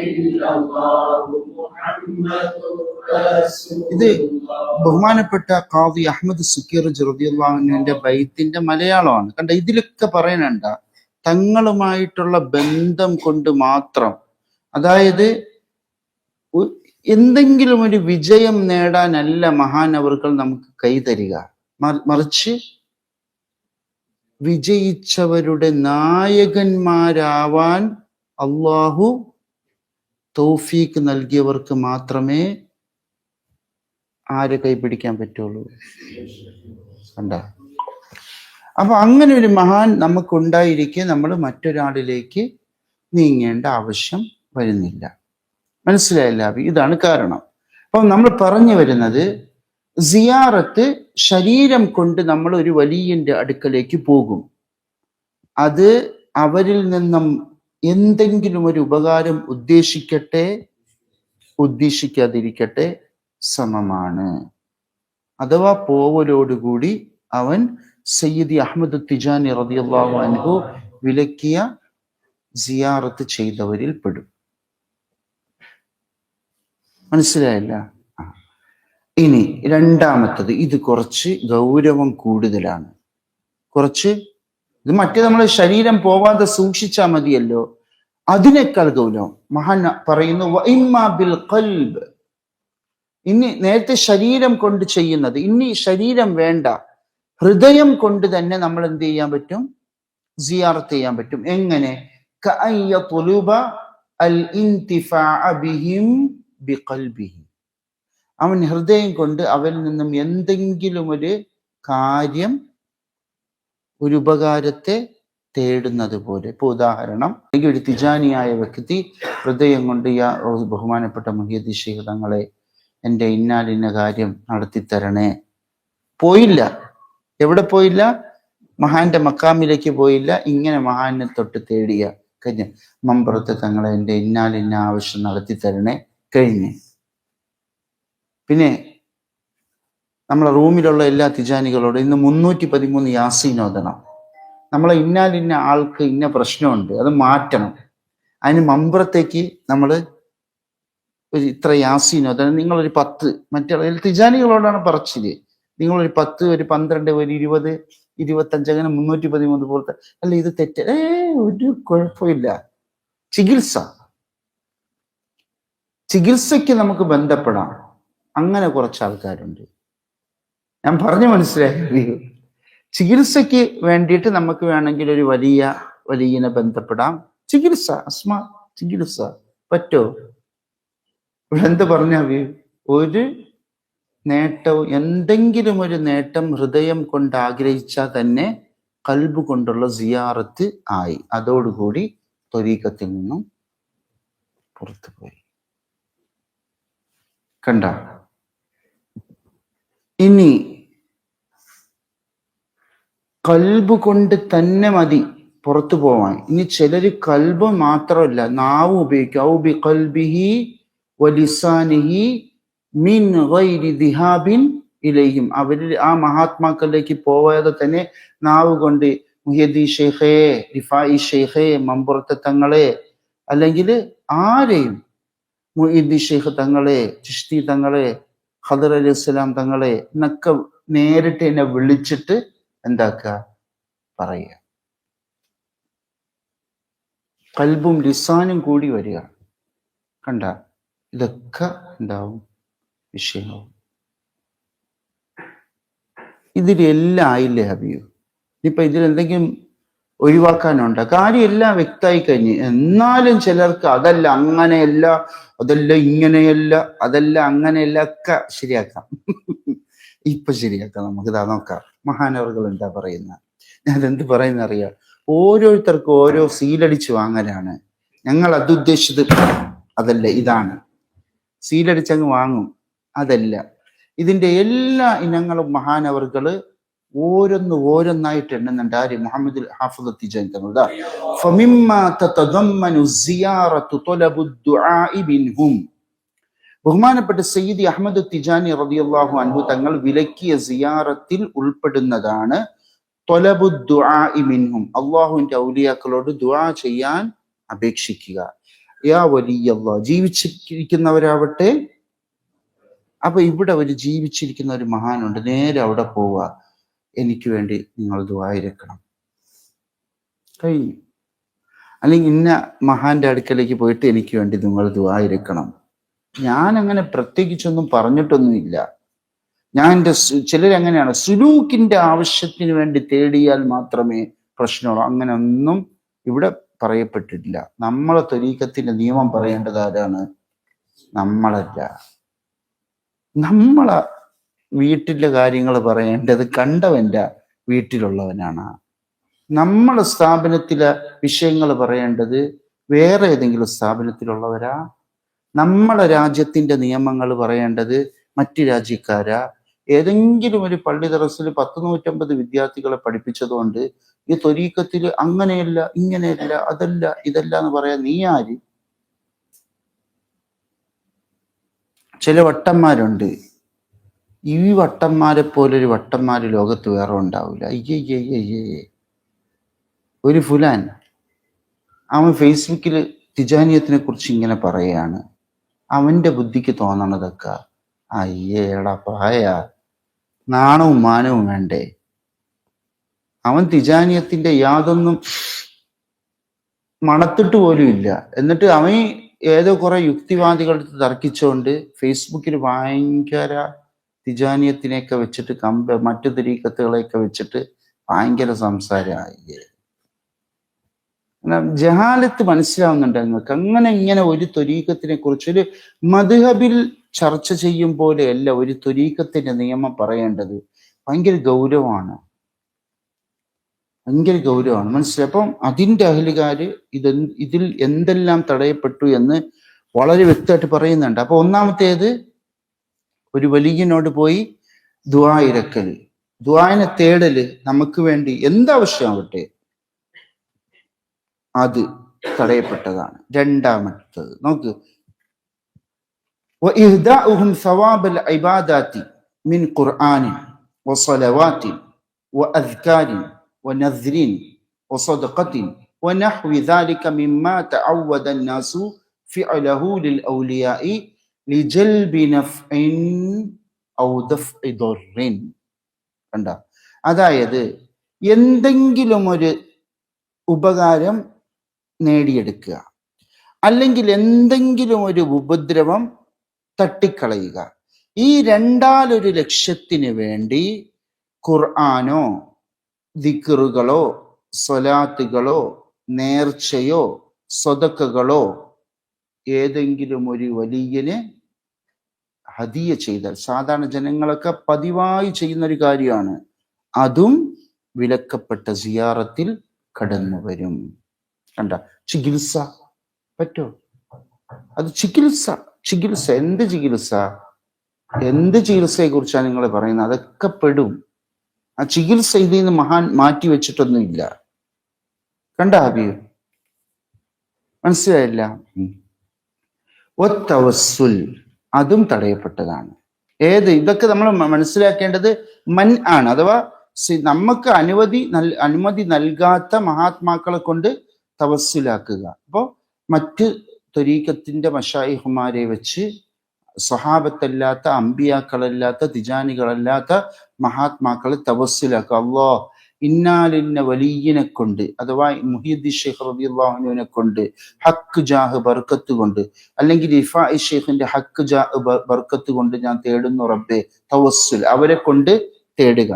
ഇല്ലല്ലാഹ് മുഹമ്മദുർ റസൂലുള്ളാഹ്. ഇത് ബഹുമാനപ്പെട്ട ഖാദി അഹ്മദ് സുക്കീർജി റളിയല്ലാഹു അൻഹുവിന്റെ ബൈത്തിന്റെ മലയാളമാണ്. കണ്ട, ഇതിലൊക്കെ പറയണണ്ട തങ്ങളുമായിട്ടുള്ള ബന്ധം കൊണ്ട് മാത്രം, അതായത് എന്തെങ്കിലും ഒരു വിജയം നേടാനല്ല മഹാനവറുകൾ നമുക്ക് കൈതരിക, മറിച്ച് വിജയിച്ചവരുടെ നായകന്മാരാവാൻ അള്ളാഹു തൗഫീക്ക് നൽകിയവർക്ക് മാത്രമേ ആരെ കൈപിടിക്കാൻ പറ്റുള്ളൂ. കണ്ട, അപ്പൊ അങ്ങനെ ഒരു മഹാൻ നമുക്കുണ്ടായിരിക്കെ നമ്മൾ മറ്റൊരാളിലേക്ക് നീങ്ങേണ്ട ആവശ്യം വരുന്നില്ല. മനസ്സിലായില്ല? ഇതാണ് കാരണം. അപ്പം നമ്മൾ പറഞ്ഞു വരുന്നത്, സിയാറത്ത് ശരീരം കൊണ്ട് നമ്മൾ ഒരു വലിയന്റെ അടുക്കലേക്ക് പോകും. അത് അവരിൽ നിന്നും എന്തെങ്കിലും ഒരു ഉപകാരം ഉദ്ദേശിക്കട്ടെ ഉദ്ദേശിക്കാതിരിക്കട്ടെ സമമാണ്. അഥവാ പോവലോടുകൂടി അവൻ സയ്യിദി അഹ്മദ് തിജാനി റളിയല്ലാഹു അൻഹു വിലക്കിയ സിയാറത്ത് ചെയ്തവരിൽ പെടും. മനസ്സിലായില്ല? ഇനി രണ്ടാമത്തത്, ഇത് കുറച്ച് ഗൗരവം കൂടുതലാണ്. ഇത് മറ്റേ നമ്മൾ ശരീരം പോവാതെ സൂക്ഷിച്ചാൽ മതിയല്ലോ, അതിനേക്കാൾ ഗൗരവം മഹാൻ പറയുന്നു വഇമ്മാ ബിൽ ഖൽബ്. ഇനി നേരത്തെ ശരീരം കൊണ്ട് ചെയ്യുന്നത്, ഇനി ശരീരം വേണ്ട, ഹൃദയം കൊണ്ട് തന്നെ നമ്മൾ എന്ത് ചെയ്യാൻ പറ്റും? സിയാറത്ത് ചെയ്യാൻ പറ്റും. എങ്ങനെ? കഅയ്യതുലുബ അൽ ഇന്തിഫാഅ ബിഹിം ബിഖൽബിഹി. അവൻ ഹൃദയം കൊണ്ട് അവരിൽ നിന്നും എന്തെങ്കിലും ഒരു കാര്യം, ഒരു ഉപകാരത്തെ തേടുന്നത് പോലെ. ഇപ്പൊ ഉദാഹരണം, ഒരു തിജാനിയായ വ്യക്തി ഹൃദയം കൊണ്ട് ബഹുമാനപ്പെട്ട മുഹ്യിദ്ദീൻ ശൈഖ് തങ്ങളെ എൻ്റെ ഇന്നാലിന്ന കാര്യം നടത്തിത്തരണേ. പോയില്ല. എവിടെ പോയില്ല? മഹാന്റെ മക്കാമിലേക്ക് പോയില്ല. ഇങ്ങനെ മഹാനെ തൊട്ട് തേടിയ കഴിഞ്ഞ മമ്പുറത്തെ തങ്ങളെ എൻ്റെ ഇന്നാലിന്ന ആവശ്യം നടത്തിത്തരണേ, കഴിഞ്ഞ്. പിന്നെ നമ്മളെ റൂമിലുള്ള എല്ലാ തിജാനികളോടും ഇന്ന് 313 യാസീൻ ഓതണം. നമ്മളെ ഇന്നാലിന്ന ആൾക്ക് ഇന്ന പ്രശ്നമുണ്ട്, അത് മാറ്റണം. അതിന് മമ്പുറത്തേക്ക് നമ്മൾ ഒരു ഇത്ര യാസീൻ ഓതണം. നിങ്ങളൊരു 10, മറ്റേ തിജാനികളോടാണ് പറച്ചില്, നിങ്ങളൊരു 10, ഒരു 12, ഒരു 20, 25, അങ്ങനെ 313 പോലത്തെ. അല്ല, ഇത് തെറ്റ്. ഒരു കുഴപ്പമില്ല. ചികിത്സയ്ക്ക് നമുക്ക് ബന്ധപ്പെടാം. അങ്ങനെ കുറച്ച് ആൾക്കാരുണ്ട്. ഞാൻ പറഞ്ഞു മനസ്സിലാക്കി. ചികിത്സയ്ക്ക് വേണ്ടിയിട്ട് നമുക്ക് വേണമെങ്കിൽ ഒരു വലിയനെ ബന്ധപ്പെടാം. ചികിത്സ പറ്റോ? എന്ത് പറഞ്ഞ ഒരു നേട്ടവും, എന്തെങ്കിലും ഒരു നേട്ടം ഹൃദയം കൊണ്ട് ആഗ്രഹിച്ചാൽ തന്നെ കൽബ് കൊണ്ടുള്ള സിയാറത്ത് ആയി. അതോടുകൂടി ത്വരീഖത്തിൽ നിന്നും പുറത്തുപോയി. കണ്ട, ഇനി കൽബ് കൊണ്ട് തന്നെ മതി പുറത്തു പോവാൻ. ഇനി ചിലര് കൽബ് മാത്രമല്ല നാവ് ഉപയോഗിക്കും. ഔ ബി ഖൽബിഹി വലിസാനിഹി മിൻ ഗൈരി ദിഹാബിൻ ഇലൈഹിം. അവരിൽ ആ മഹാത്മാക്കളിലേക്ക് പോവാതെ തന്നെ നാവ് കൊണ്ട് മുഹ്യിദ്ദീൻ ശൈഖേ, റിഫായി ശൈഖേ, മമ്പുറത്തെ തങ്ങളെ, അല്ലെങ്കിൽ ആരെയും, മുഹ്യിദ്ദീൻ ശൈഖ് തങ്ങളെ, ചിശ്തി തങ്ങളെ, ഖദർ അലൈഹിസ്സലാം തങ്ങളെ എന്നൊക്കെ നേരിട്ട് എന്നെ വിളിച്ചിട്ട് എന്താക്കുക? പറയുക. കൽബും ലിസാനും കൂടി വരിക. കണ്ട, ഇതൊക്കെ എന്താവും? വിഷയമാവും. ഇതിലെല്ലാം ആയില്ലേ ഹബീബ്? ഇനിയിപ്പൊ ഇതിലെന്തെങ്കിലും ഒഴിവാക്കാനുണ്ട്? കാര്യം എല്ലാം വ്യക്തമായി കഴിഞ്ഞ്. എന്നാലും ചിലർക്ക് അതല്ല അങ്ങനെയല്ല, അതല്ല ഇങ്ങനെയല്ല, അതല്ല അങ്ങനെയല്ല, ഒക്കെ ശരിയാക്കാം. ഇപ്പൊ ശരിയാക്കാം. നമുക്കിതാ നോക്കാം മഹാനവറുകൾ എന്താ പറയുന്നത്. ഞാൻ എന്ത് പറയുന്ന അറിയാം? ഓരോരുത്തർക്കും ഓരോ സീലടിച്ച് വാങ്ങലാണ്. ഞങ്ങൾ അത് ഉദ്ദേശിച്ചത് അതല്ല, ഇതാണ്. സീലടിച്ചങ്ങ് വാങ്ങും, അതല്ല. ഇതിന്റെ എല്ലാ ഇനങ്ങളും മഹാനവറുകൾ ഓരോന്നായിട്ട് എണ്ണുന്നുണ്ട്. ആര്? മുഹമ്മദ് ഹാഫിദ് തിജാനി തങ്ങൾ. ഫമിമ്മാ തതദമ്മനു സിയാറത്തു ത്വലബു ദുആഇ മിൻഹും. ബഹുമാനപ്പെട്ട സയ്യിദി അഹ്മദ് തിജാനി റളിയല്ലാഹു അൻഹു തങ്ങൾ വിലക്കിയ സിയാറത്തിൽ ഉൾപ്പെടുന്നതാണ് ത്വലബു ദുആഇ മിൻഹും, അള്ളാഹുവിന്റെ ഔലിയാക്കളോട് ദുആ ചെയ്യാൻ അപേക്ഷിക്കുക. യാ വലിയല്ലാഹ്, ജീവിച്ചിരിക്കുന്നവരാവട്ടെ. അപ്പൊ ഇവിടെ ഒരു ജീവിച്ചിരിക്കുന്ന ഒരു മഹാനുണ്ട്, നേരെ അവിടെ പോവുക, എനിക്ക് വേണ്ടി നിങ്ങൾ ദുആയിരക്കണം, കഴിഞ്ഞു. അല്ലെങ്കിൽ ഇന്ന മഹാന്റെ അടുക്കലേക്ക് പോയിട്ട് എനിക്ക് വേണ്ടി നിങ്ങൾ ദുആയിരക്കണം. ഞാൻ അങ്ങനെ പ്രത്യേകിച്ചൊന്നും പറഞ്ഞിട്ടൊന്നുമില്ല. ഞാൻ ചിലരങ്ങനെയാണ്, സുലൂക്കിന്റെ ആവശ്യത്തിന് വേണ്ടി തേടിയാൽ മാത്രമേ പ്രശ്നമുള്ളൂ. അങ്ങനെ ഒന്നും ഇവിടെ പറയപ്പെട്ടിട്ടില്ല. നമ്മളെ ത്വരീഖത്തിന്റെ നിയമം പറയേണ്ടത് ആരാണ്? നമ്മളല്ല. നമ്മളെ വീട്ടിലെ കാര്യങ്ങൾ പറയേണ്ടത് കണ്ടവന്റെ വീട്ടിലുള്ളവനാണ്. നമ്മളെ സ്ഥാപനത്തിലെ വിഷയങ്ങൾ പറയേണ്ടത് വേറെ ഏതെങ്കിലും സ്ഥാപനത്തിലുള്ളവരാ? നമ്മളെ രാജ്യത്തിന്റെ നിയമങ്ങൾ പറയേണ്ടത് മറ്റു രാജ്യക്കാരാ? ഏതെങ്കിലും ഒരു പള്ളി ദറസിൽ 150 വിദ്യാർത്ഥികളെ പഠിപ്പിച്ചതുകൊണ്ട് ഈ ത്വരീഖത്തിൽ അങ്ങനെയല്ല, ഇങ്ങനെയല്ല, അതല്ല, ഇതല്ല എന്ന് പറയാൻ നീ ആര്? ചില വട്ടന്മാരുണ്ട്, ഈ വട്ടന്മാരെ പോലൊരു വട്ടന്മാര് ലോകത്ത് വേറെ ഉണ്ടാവില്ല. അയ്യയ്യയ്യേ, ഒരു ഫുലാൻ അവൻ ഫേസ്ബുക്കിൽ തിജാനിയത്തിനെ കുറിച്ച് ഇങ്ങനെ പറയാണ്. അവന്റെ ബുദ്ധിക്ക് തോന്നണതൊക്കെ അയ്യേടാ പായ, നാണവും മാനവും വേണ്ടേ? അവൻ തിജാനിയത്തിന്റെ യാതൊന്നും മണത്തിട്ട് പോലും ഇല്ല. എന്നിട്ട് അവൻ ഏതോ കുറെ യുക്തിവാദികളടുത്ത് തർക്കിച്ചുകൊണ്ട് ഫേസ്ബുക്കിൽ ഭയങ്കര തിജാനിയത്തിനെയൊക്കെ വെച്ചിട്ട് മറ്റു തരീഖത്തുകളെയൊക്കെ വെച്ചിട്ട് ഭയങ്കര സംസാരമായി. ജഹാലത്ത് മനസ്സിലാവുന്നുണ്ട് നിങ്ങൾക്ക്? അങ്ങനെ ഇങ്ങനെ ഒരു ത്വരീഖത്തിനെ കുറിച്ച് ഒരു മദ്ഹബിൽ ചർച്ച ചെയ്യും പോലെയല്ല ഒരു ത്വരീഖത്തിന്റെ നിയമം പറയേണ്ടത്. ഭയങ്കര ഗൗരവമാണ്, ഭയങ്കര ഗൗരവമാണ്. മനസ്സിലായി? അപ്പം അതിൻ്റെ അഹലുകാര് ഇതിൽ എന്തെല്ലാം തടയപ്പെട്ടു എന്ന് വളരെ വ്യക്തമായിട്ട് പറയുന്നുണ്ട്. അപ്പൊ ഒന്നാമത്തേത്, ഒരു വലിയനോട് പോയി ദുആ ഇരക്കല്, ദുആനെ തേടല്, നമുക്ക് വേണ്ടി എന്താവശ്യമാവട്ടെ അത് തടയപ്പെട്ടതാണ്. രണ്ടാമത്തത് നോക്ക്, وإهداؤهم ثواب العبادات من قرآن وصلوات وأذكار ونذر وصدقة ونحو ذلك مما تعود الناس فعله للأولياء لجلب نفع أو دفع ضر. കണ്ട, അതായത് എന്തെങ്കിലും ഒരു ഉപകാരം നേടിയെടുക്കുക, അല്ലെങ്കിൽ എന്തെങ്കിലും ഒരു ഉപദ്രവം തട്ടിക്കളയുക, ഈ രണ്ടാലൊരു ലക്ഷ്യത്തിന് വേണ്ടി ഖുർആനോ ദിക്റുകളോ സ്വലാത്തുകളോ നേർച്ചയോ സ്വതക്കകളോ ഏതെങ്കിലും ഒരു വലിയന് ഹദിയ ചെയ്താൽ, സാധാരണ ജനങ്ങളൊക്കെ പതിവായി ചെയ്യുന്ന ഒരു കാര്യമാണ്, അതും വിലക്കപ്പെട്ട സിയാറത്തിൽ കടന്നു വരും. കണ്ട, ചികിത്സ പറ്റോ? അത് ചികിത്സ എന്ത് ചികിത്സ? എന്ത് ചികിത്സയെ കുറിച്ചാണ് നിങ്ങൾ പറയുന്നത്? അതൊക്കെ പെടും. ആ ചികിത്സ ഇതിൽ നിന്ന് മഹാൻ മാറ്റി വെച്ചിട്ടൊന്നുമില്ല. കണ്ട ഹബീബ്, മനസ്സിലായില്ല? വത്തവസ്സുൽ, അതും തടയപ്പെട്ടതാണ്. ഏത്? ഇതൊക്കെ നമ്മൾ മനസ്സിലാക്കേണ്ടത് മൻ ആണ്, അഥവാ നമുക്ക് അനുമതി നൽകാത്ത മഹാത്മാക്കളെ കൊണ്ട് തവസ്സിലാക്കുക. അപ്പോൾ മറ്റ് ത്വരീഖത്തിന്റെ മശായിഹുമാരെ വെച്ച് സ്വഹാബത്തല്ലാത്ത, അമ്പിയാക്കളല്ലാത്ത, തിജാനികളല്ലാത്ത മഹാത്മാക്കളെ തവസ്സിലാക്കുക. അല്ലാഹ് ഇന്നാലിന്ന വലിയനെ കൊണ്ട്, അഥവാ മുഹീദ്ദീൻ ശൈഖ് റളിയല്ലാഹു അൻഹുവിനെ കൊണ്ട്, ഹക്ക് ജാഹ് ബർക്കത്ത് കൊണ്ട്, അല്ലെങ്കിൽ ഇഫാഇ ശൈഖിന്റെ ഹക്ക് ജാഹ് ബർക്കത്ത് കൊണ്ട് ഞാൻ തേടുന്നു റബ്ബേ, തവസ്സുൽ, അവരെ കൊണ്ട് തേടുക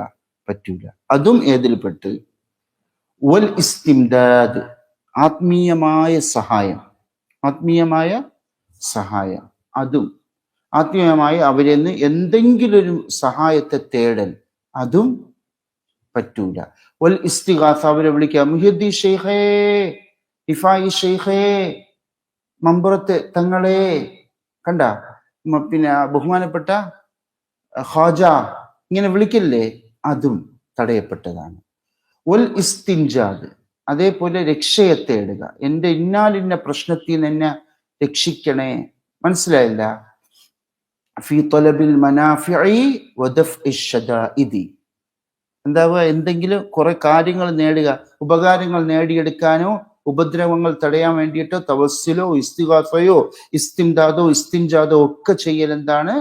പറ്റൂല. അതും ഏതിൽപ്പെട്ട്? വൽ ഇസ്തിംദാദ്, ആത്മീയമായ സഹായം, അതും ആത്മീയമായി അവരിൽ നിന്ന് എന്തെങ്കിലും ഒരു സഹായത്തെ തേടൽ, അതും പറ്റൂല. വൽ ഇസ്തിഗാസ, അവരെ വിളിക്കുക, മുഹീദ്ദീൻ ശൈഖേ, ഇഫാഇ ശൈഖേ, മമ്പുറത്ത് തങ്ങളെ, കണ്ട, പിന്നെ ബഹുമാനപ്പെട്ട ഖാജ, ഇങ്ങനെ വിളിക്കില്ലേ, അതും തടയപ്പെട്ടതാണ്. വൽ ഇസ്തിൻജാദ്, അതേപോലെ രക്ഷയെ തേടുക. എൻ്റെ ഇന്നാലിന്ന പ്രശ്നത്തിൽ നിന്ന് എന്നെ രക്ഷിക്കണേ. മനസ്സിലായില്ല? ഫീ ത്വലബിൽ മനാഫിഇ വദഫ്ഇ ശദാഇദി, എന്താവുക, എന്തെങ്കിലും കുറെ കാര്യങ്ങൾ നേടുക, ഉപകാരങ്ങൾ നേടിയെടുക്കാനോ ഉപദ്രവങ്ങൾ തടയാൻ വേണ്ടിയിട്ടോ തവസ്സിലോ ഇസ്തിഗാസയോ ഇസ്തിംദാദോ ഇസ്തിൻജാദോ ഒക്കെ ചെയ്യൽ എന്താണ്?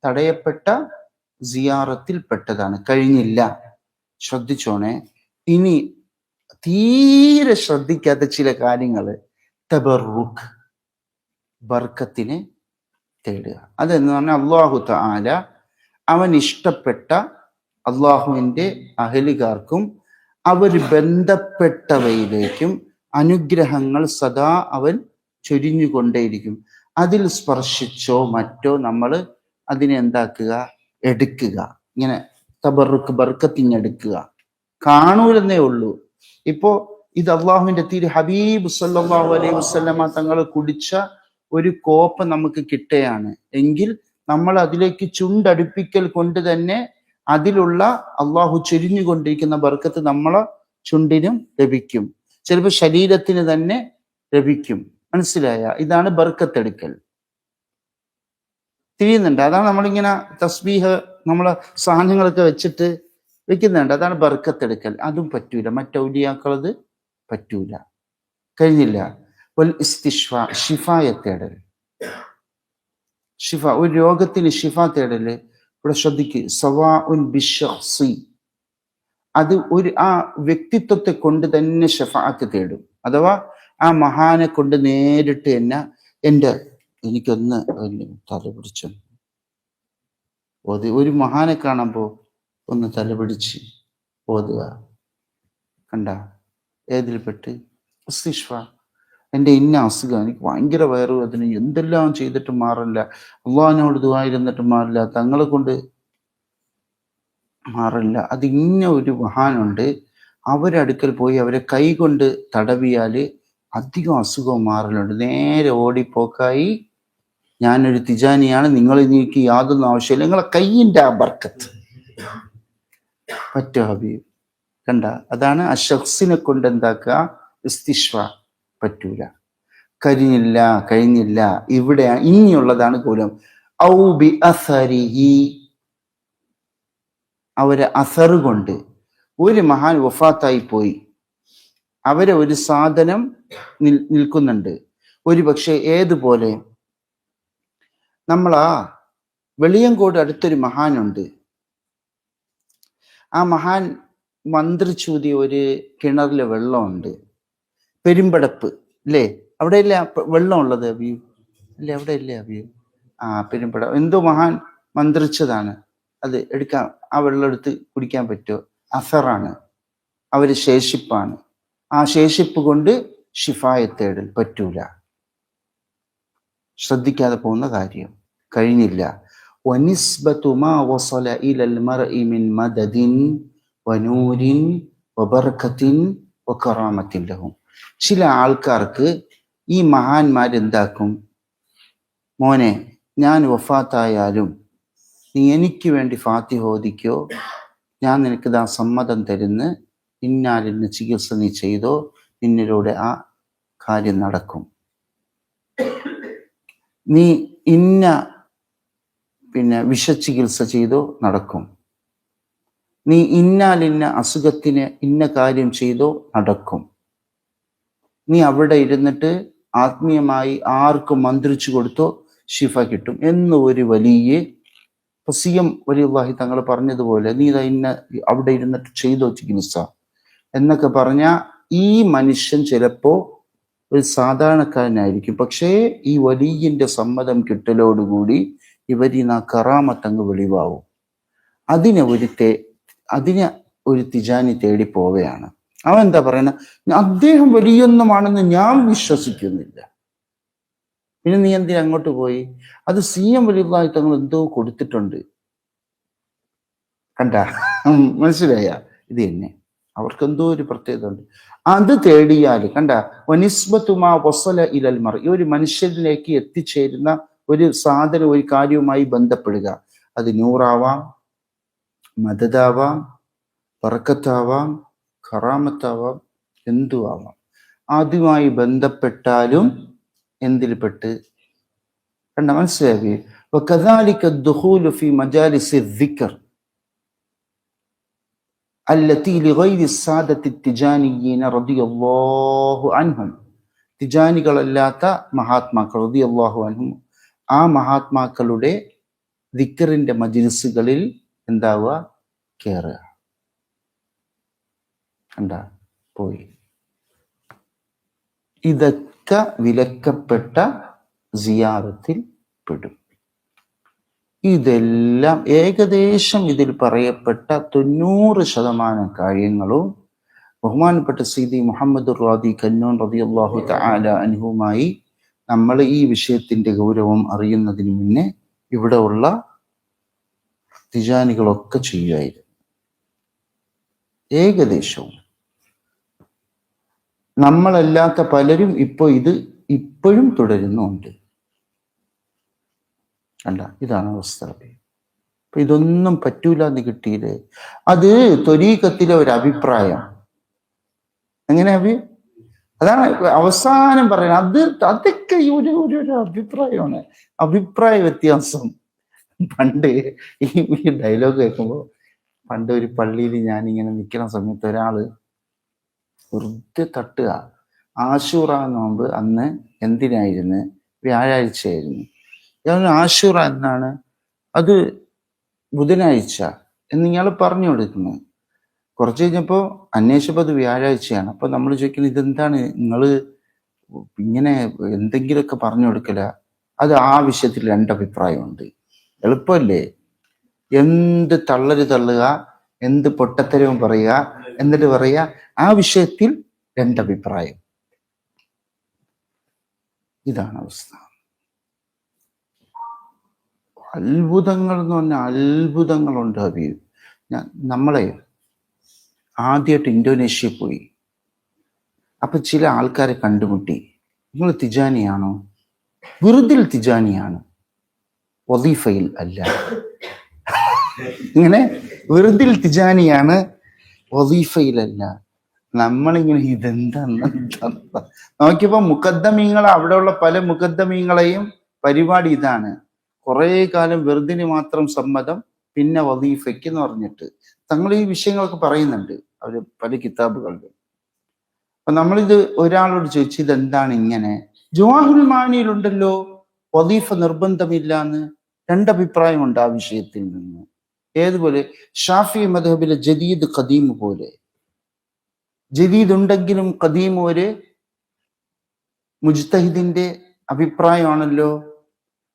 തടയപ്പെട്ട സിയാറത്തിൽ പെട്ടതാണ്. കഴിഞ്ഞില്ല. ശ്രദ്ധിച്ചോണേ. ഇനി തീരെ ശ്രദ്ധിക്കാത്ത ചില കാര്യങ്ങൾ, തബറുക്ക്, ബർക്കത്തിനെ തേടുക. അതെന്ന് പറഞ്ഞാൽ അല്ലാഹു തആല അവൻ ഇഷ്ടപ്പെട്ട അള്ളാഹുവിൻ്റെ അഹലുകാർക്കും അവർ ബന്ധപ്പെട്ടവയിലേക്കും അനുഗ്രഹങ്ങൾ സദാ അവൻ ചൊരിഞ്ഞുകൊണ്ടേയിരിക്കും. അതിൽ സ്പർശിച്ചോ മറ്റോ നമ്മൾ അതിനെ എന്താക്കുക? എടുക്കുക. ഇങ്ങനെ തബറുക്ക്, ബർക്കത്തിനെടുക്കുക. കാണൂലെന്നേ ഉള്ളൂ. ഇപ്പോ ഇത് അള്ളാഹുവിന്റെ തിരു ഹബീബ് സല്ലല്ലാഹു അലൈഹി വസല്ലമ തങ്ങൾ കുടിച്ച ഒരു കോപ്പ നമുക്ക് കിട്ടുകയാണ് എങ്കിൽ നമ്മൾ അതിലേക്ക് ചുണ്ടടുപ്പിക്കൽ കൊണ്ട് തന്നെ അതിലുള്ള അള്ളാഹു ചൊരിഞ്ഞുകൊണ്ടിരിക്കുന്ന ബർക്കത്ത് നമ്മളെ ചുണ്ടിനും ലഭിക്കും, ചിലപ്പോൾ ശരീരത്തിന് തന്നെ ലഭിക്കും. മനസ്സിലായ? ഇതാണ് ബർക്കത്തെടുക്കൽ. തിരിയുന്നുണ്ട്? അതാണ് നമ്മളിങ്ങനെ തസ്ബീഹ് നമ്മളെ സാധനങ്ങളൊക്കെ വെച്ചിട്ട് വെക്കുന്നുണ്ട്. അതാണ് ബർക്കത്തെടുക്കൽ. അതും പറ്റൂല, മറ്റൗലിയാക്കളത് പറ്റൂല. കഴിഞ്ഞില്ല. വൽ ഇസ്തിഷ്ഫ, ഷിഫായെ തേടൽ. ഷിഫ, ഒരു രോഗത്തിന് ഷിഫ തേടല്. ഇവിടെ ശ്രദ്ധിക്ക്, സവാഉൻ ബിശ്ശഖ്സി, അത് ഒരു ആ വ്യക്തിത്വത്തെ കൊണ്ട് തന്നെ ഷഫാഅത്ത് തേടും. അഥവാ ആ മഹാനെ കൊണ്ട് നേരിട്ട് തന്നെ എനിക്കൊന്ന് തലപിടിച്ചു ഓതി, ഒരു മഹാനെ കാണുമ്പോൾ ഒന്ന് തലപിടിച്ച് ഓതുക. കണ്ട? ഏതിൽപ്പെട്ട്? ഇസ്തിഷ്ഫ. എൻ്റെ ഇന്ന അസുഖം, എനിക്ക് ഭയങ്കര വയറുവേദന, എന്തെല്ലാം ചെയ്തിട്ട് മാറില്ല, അള്ളാഹിനോട് ദുആ ഇരുന്നിട്ട് മാറില്ല, തങ്ങളെ കൊണ്ട് മാറില്ല. അത് ഇന്ന ഒരു മഹാനുണ്ട്, അവരടുക്കൽ പോയി അവരെ കൈ കൊണ്ട് തടവിയാൽ അധികം അസുഖം മാറലുണ്ട്. നേരെ ഓടിപ്പോക്കായി, ഞാനൊരു തിജാനിയാണ്, നിങ്ങൾ എനിക്ക് യാതൊന്നും ആവശ്യമില്ല, നിങ്ങളെ കയ്യിൻ്റെ ആ ബർക്കത്ത് പറ്റോ ഹബീബ്? കണ്ട? അതാണ് ആ ഷഖ്സിനെ കൊണ്ട് എന്താക്കുക? ഇസ്തിഷ്ഫ. പറ്റൂല. കഴിഞ്ഞില്ല. ഇവിടെ ഇനിയുള്ളതാണ് കൂലം. ഔ ബി അസരിഹി, അവരെ അസറ് കൊണ്ട്. ഒരു മഹാൻ വഫാത്തായി പോയി, അവരെ ഒരു സാധനം നിൽക്കുന്നുണ്ട്. ഒരു പക്ഷേ ഏതുപോലെ നമ്മളാ വെളിയങ്കോട് അടുത്തൊരു മഹാനുണ്ട്. ആ മഹാൻ മന്ത്രിച്ചൂതിയ ഒരു കിണറിലെ വെള്ളമുണ്ട്, പെരുമ്പടപ്പ് അല്ലേ? അവിടെ ഇല്ല വെള്ളം ഉള്ളത് അബിയു? അല്ലേ, അവിടെ ഇല്ലേ അബിയു? ആ പെരുമ്പട എന്തോ മഹാൻ മന്ത്രിച്ചതാണ്, അത് എടുക്കാം. ആ വെള്ളം എടുത്ത് കുടിക്കാൻ പറ്റുമോ? അസറാണ്, അവര് ശേഷിപ്പാണ്. ആ ശേഷിപ്പ് കൊണ്ട് ഷിഫായെ തേടൽ പറ്റൂല. ശ്രദ്ധിക്കാതെ പോകുന്ന കാര്യം. കഴിഞ്ഞില്ല. വനിസ്ബതു മാ വസല ഇലൽ മർഇ മിൻ മദദിൻ വനൂരിൻ വബർകത്തിൻ വകറാമത്തിൻ ലഹും. ചില ആൾക്കാർക്ക് ഈ മഹാന്മാരെന്താക്കും? മോനെ, ഞാൻ വഫാത്തായാലും നീ എനിക്ക് വേണ്ടി ഫാത്തിഹ ഓദിക്കോ, ഞാൻ നിനക്ക് ദാ സമ്മതം തരുന്ന്, ഇന്നാലിന് ചികിത്സ നീ ചെയ്തോ, നിന്നിലൂടെ ആ കാര്യം നടക്കും. നീ ഇന്ന വിഷചികിത്സ ചെയ്തോ, നടക്കും. നീ ഇന്നാലിന്ന അസുഖത്തിന് ഇന്ന കാര്യം ചെയ്തോ, നടക്കും. നീ അവിടെ ഇരുന്നിട്ട് ആത്മീയമായി ആർക്കും മന്ത്രിച്ചു കൊടുത്തോ, ഷിഫ കിട്ടും എന്ന് ഒരു വലിയ സിയം വലിയുള്ളാഹി തങ്ങൾ പറഞ്ഞതുപോലെ നീ ഇന്ന അവിടെ ഇരുന്നിട്ട് ചെയ്തോ ചികിത്സ എന്നൊക്കെ പറഞ്ഞാൽ ഈ മനുഷ്യൻ ചിലപ്പോ ഒരു സാധാരണക്കാരനായിരിക്കും. പക്ഷേ ഈ വലിയന്റെ സമ്മതം കിട്ടലോടുകൂടി ഇവരിന്ന് ആ കറാമത്തങ്ങ് വെളിവാവും. അതിനെ ഒരു തിജാനി തേടി പോവുകയാണ്. അവൻ എന്താ പറയുന്നത്? അദ്ദേഹം വലിയൊന്നുമാണെന്ന് ഞാൻ വിശ്വസിക്കുന്നില്ല. പിന്നെ നീ എന്തിനാ അങ്ങോട്ട് പോയി? അത് സിയം വലിയുള്ളാഹി തങ്ങൾ എന്തോ കൊടുത്തിട്ടുണ്ട്. കണ്ട? മനസ്സിലായ? ഇത് തന്നെ അവർക്ക് എന്തോ ഒരു പ്രത്യേകത ഉണ്ട്. അത് തേടിയാൽ കണ്ട, വനിസ്ബത്തുമാ വസല ഇലൽ മർ, ഈ ഒരു മനുഷ്യരിലേക്ക് എത്തിച്ചേരുന്ന ഒരു സാധനം, ഒരു കാര്യവുമായി ബന്ധപ്പെടുക. അത് നൂറാവാം, മദദാവാം, ബറക്കത്താവാം, ഖറാമത്താവാം, എന്തുവാവാം. അതുമായി ബന്ധപ്പെട്ടാലും എന്തിൽപ്പെട്ട് കണ്ട മനസ്സിലാക്കി. وكذلك الدخول في مجالس الذكر التي لغير السادة التجانيين رضي الله عنهم. തിജാനികളല്ലാത്ത മഹാത്മാക്കൾ റളിയല്ലാഹു അൻഹും, ആ മഹാത്മാക്കളുടെ ദിക്റിന്റെ മജ്ലിസുകളിൽ എന്താവുക, കേറുക. കണ്ട പോയി. ഇതൊക്കെ വിലക്കപ്പെട്ട സിയാറത്തിൽ പെടും. ഇതെല്ലാം ഏകദേശം ഇതിൽ പറയപ്പെട്ട 90% കാര്യങ്ങളും ബഹുമാനപ്പെട്ട സയ്യിദി മുഹമ്മദ് റാദി കന്നൂൻ റളിയല്ലാഹു തആല അൻഹുമായി നമ്മൾ ഈ വിഷയത്തിന്റെ ഗൗരവം അറിയുന്നതിന് മുന്നേ ഇവിടെ ഉള്ള തിജാനികളൊക്കെ ചെയ്യുമായിരുന്നു. ഏകദേശവും നമ്മളല്ലാത്ത പലരും ഇത് ഇപ്പോഴും തുടരുന്നുണ്ട്. അല്ല, ഇതാണ് അവസ്ഥ. അപ്പൊ ഇതൊന്നും പറ്റൂല എന്ന് കിട്ടിയില്ലേ. അത് ത്വരീഖത്തിലെ ഒരു അഭിപ്രായം. എങ്ങനെ അതാണ് അവസാനം പറയുന്നത്. അതൊക്കെ ഒരു അഭിപ്രായമാണ്, അഭിപ്രായ വ്യത്യാസം. പണ്ട് ഈ ഡയലോഗ് കേൾക്കുമ്പോൾ, പണ്ട് ഒരു പള്ളിയിൽ ഞാനിങ്ങനെ നിൽക്കുന്ന സമയത്ത് ഒരാള് വെറുതെ തട്ടുക, ആശൂറ നോമ്പ് അന്ന് എന്തിനായിരുന്നു, വ്യാഴാഴ്ചയായിരുന്നു. ആശൂറ എന്നാണ്, അത് ബുധനാഴ്ച എന്ന് ഇയാൾ പറഞ്ഞു കൊടുക്കുന്നത്. കുറച്ച് കഴിഞ്ഞപ്പോൾ അന്വേഷിച്ചപ്പോൾ അത് വ്യാഴാഴ്ചയാണ്. അപ്പൊ നമ്മൾ ചോദിക്കുന്നത്, ഇതെന്താണ് നിങ്ങൾ ഇങ്ങനെ എന്തെങ്കിലുമൊക്കെ പറഞ്ഞു കൊടുക്കല? അത് ആ വിഷയത്തിൽ 2 അഭിപ്രായമുണ്ട്. എളുപ്പമല്ലേ? എന്ത് തള്ളല് തള്ളുക, എന്ത് പൊട്ടത്തരവും പറയുക, എന്നിട്ട് പറയുക ആ വിഷയത്തിൽ 2 അഭിപ്രായം. ഇതാണ് അവസ്ഥ. അത്ഭുതങ്ങൾ എന്ന് പറഞ്ഞാൽ അത്ഭുതങ്ങളുണ്ട് ഹബീബ്. നമ്മളെ ആദ്യമായിട്ട് ഇന്തോനേഷ്യയിൽ പോയി. അപ്പൊ ചില ആൾക്കാരെ കണ്ടുമുട്ടി. നിങ്ങൾ തിജാനിയാണോ? വെറുതിൽ തിജാനിയാണ്, വദീഫയിൽ അല്ല. ഇങ്ങനെ വെറുതിൽ തിജാനിയാണ്, വദീഫയിലല്ല. നമ്മളിങ്ങനെ ഇതെന്താന്ന് നോക്കിയപ്പോ മുഖദ്ദമീങ്ങൾ, അവിടെയുള്ള പല മുഖദ്ദമീങ്ങളെയും പരിപാടി ഇതാണ്. കുറെ കാലം വെറുതിന് മാത്രം സമ്മതം, പിന്നെ വദീഫയ്ക്ക് എന്ന് പറഞ്ഞിട്ട് തങ്ങൾ ഈ വിഷയങ്ങളൊക്കെ പറയുന്നുണ്ട് അവര് പല കിതാബുകളിലും. അപ്പൊ നമ്മളിത് ഒരാളോട് ചോദിച്ചു, ഇതെന്താണ് ഇങ്ങനെ? ജവാഹിറുൽ മാനിയിലുണ്ടല്ലോ വദീഫ നിർബന്ധമില്ലാന്ന്. 2 അഭിപ്രായമുണ്ട് ആ വിഷയത്തിൽ നിന്ന്. ഏതുപോലെ? ഷാഫി മദ്ഹബിലെ ജദീദ് ഖദീം പോലെ. ജദീദ് ഉണ്ടെങ്കിലും ഖദീം ഒരു മുജ്തഹിദിന്റെ അഭിപ്രായമാണല്ലോ.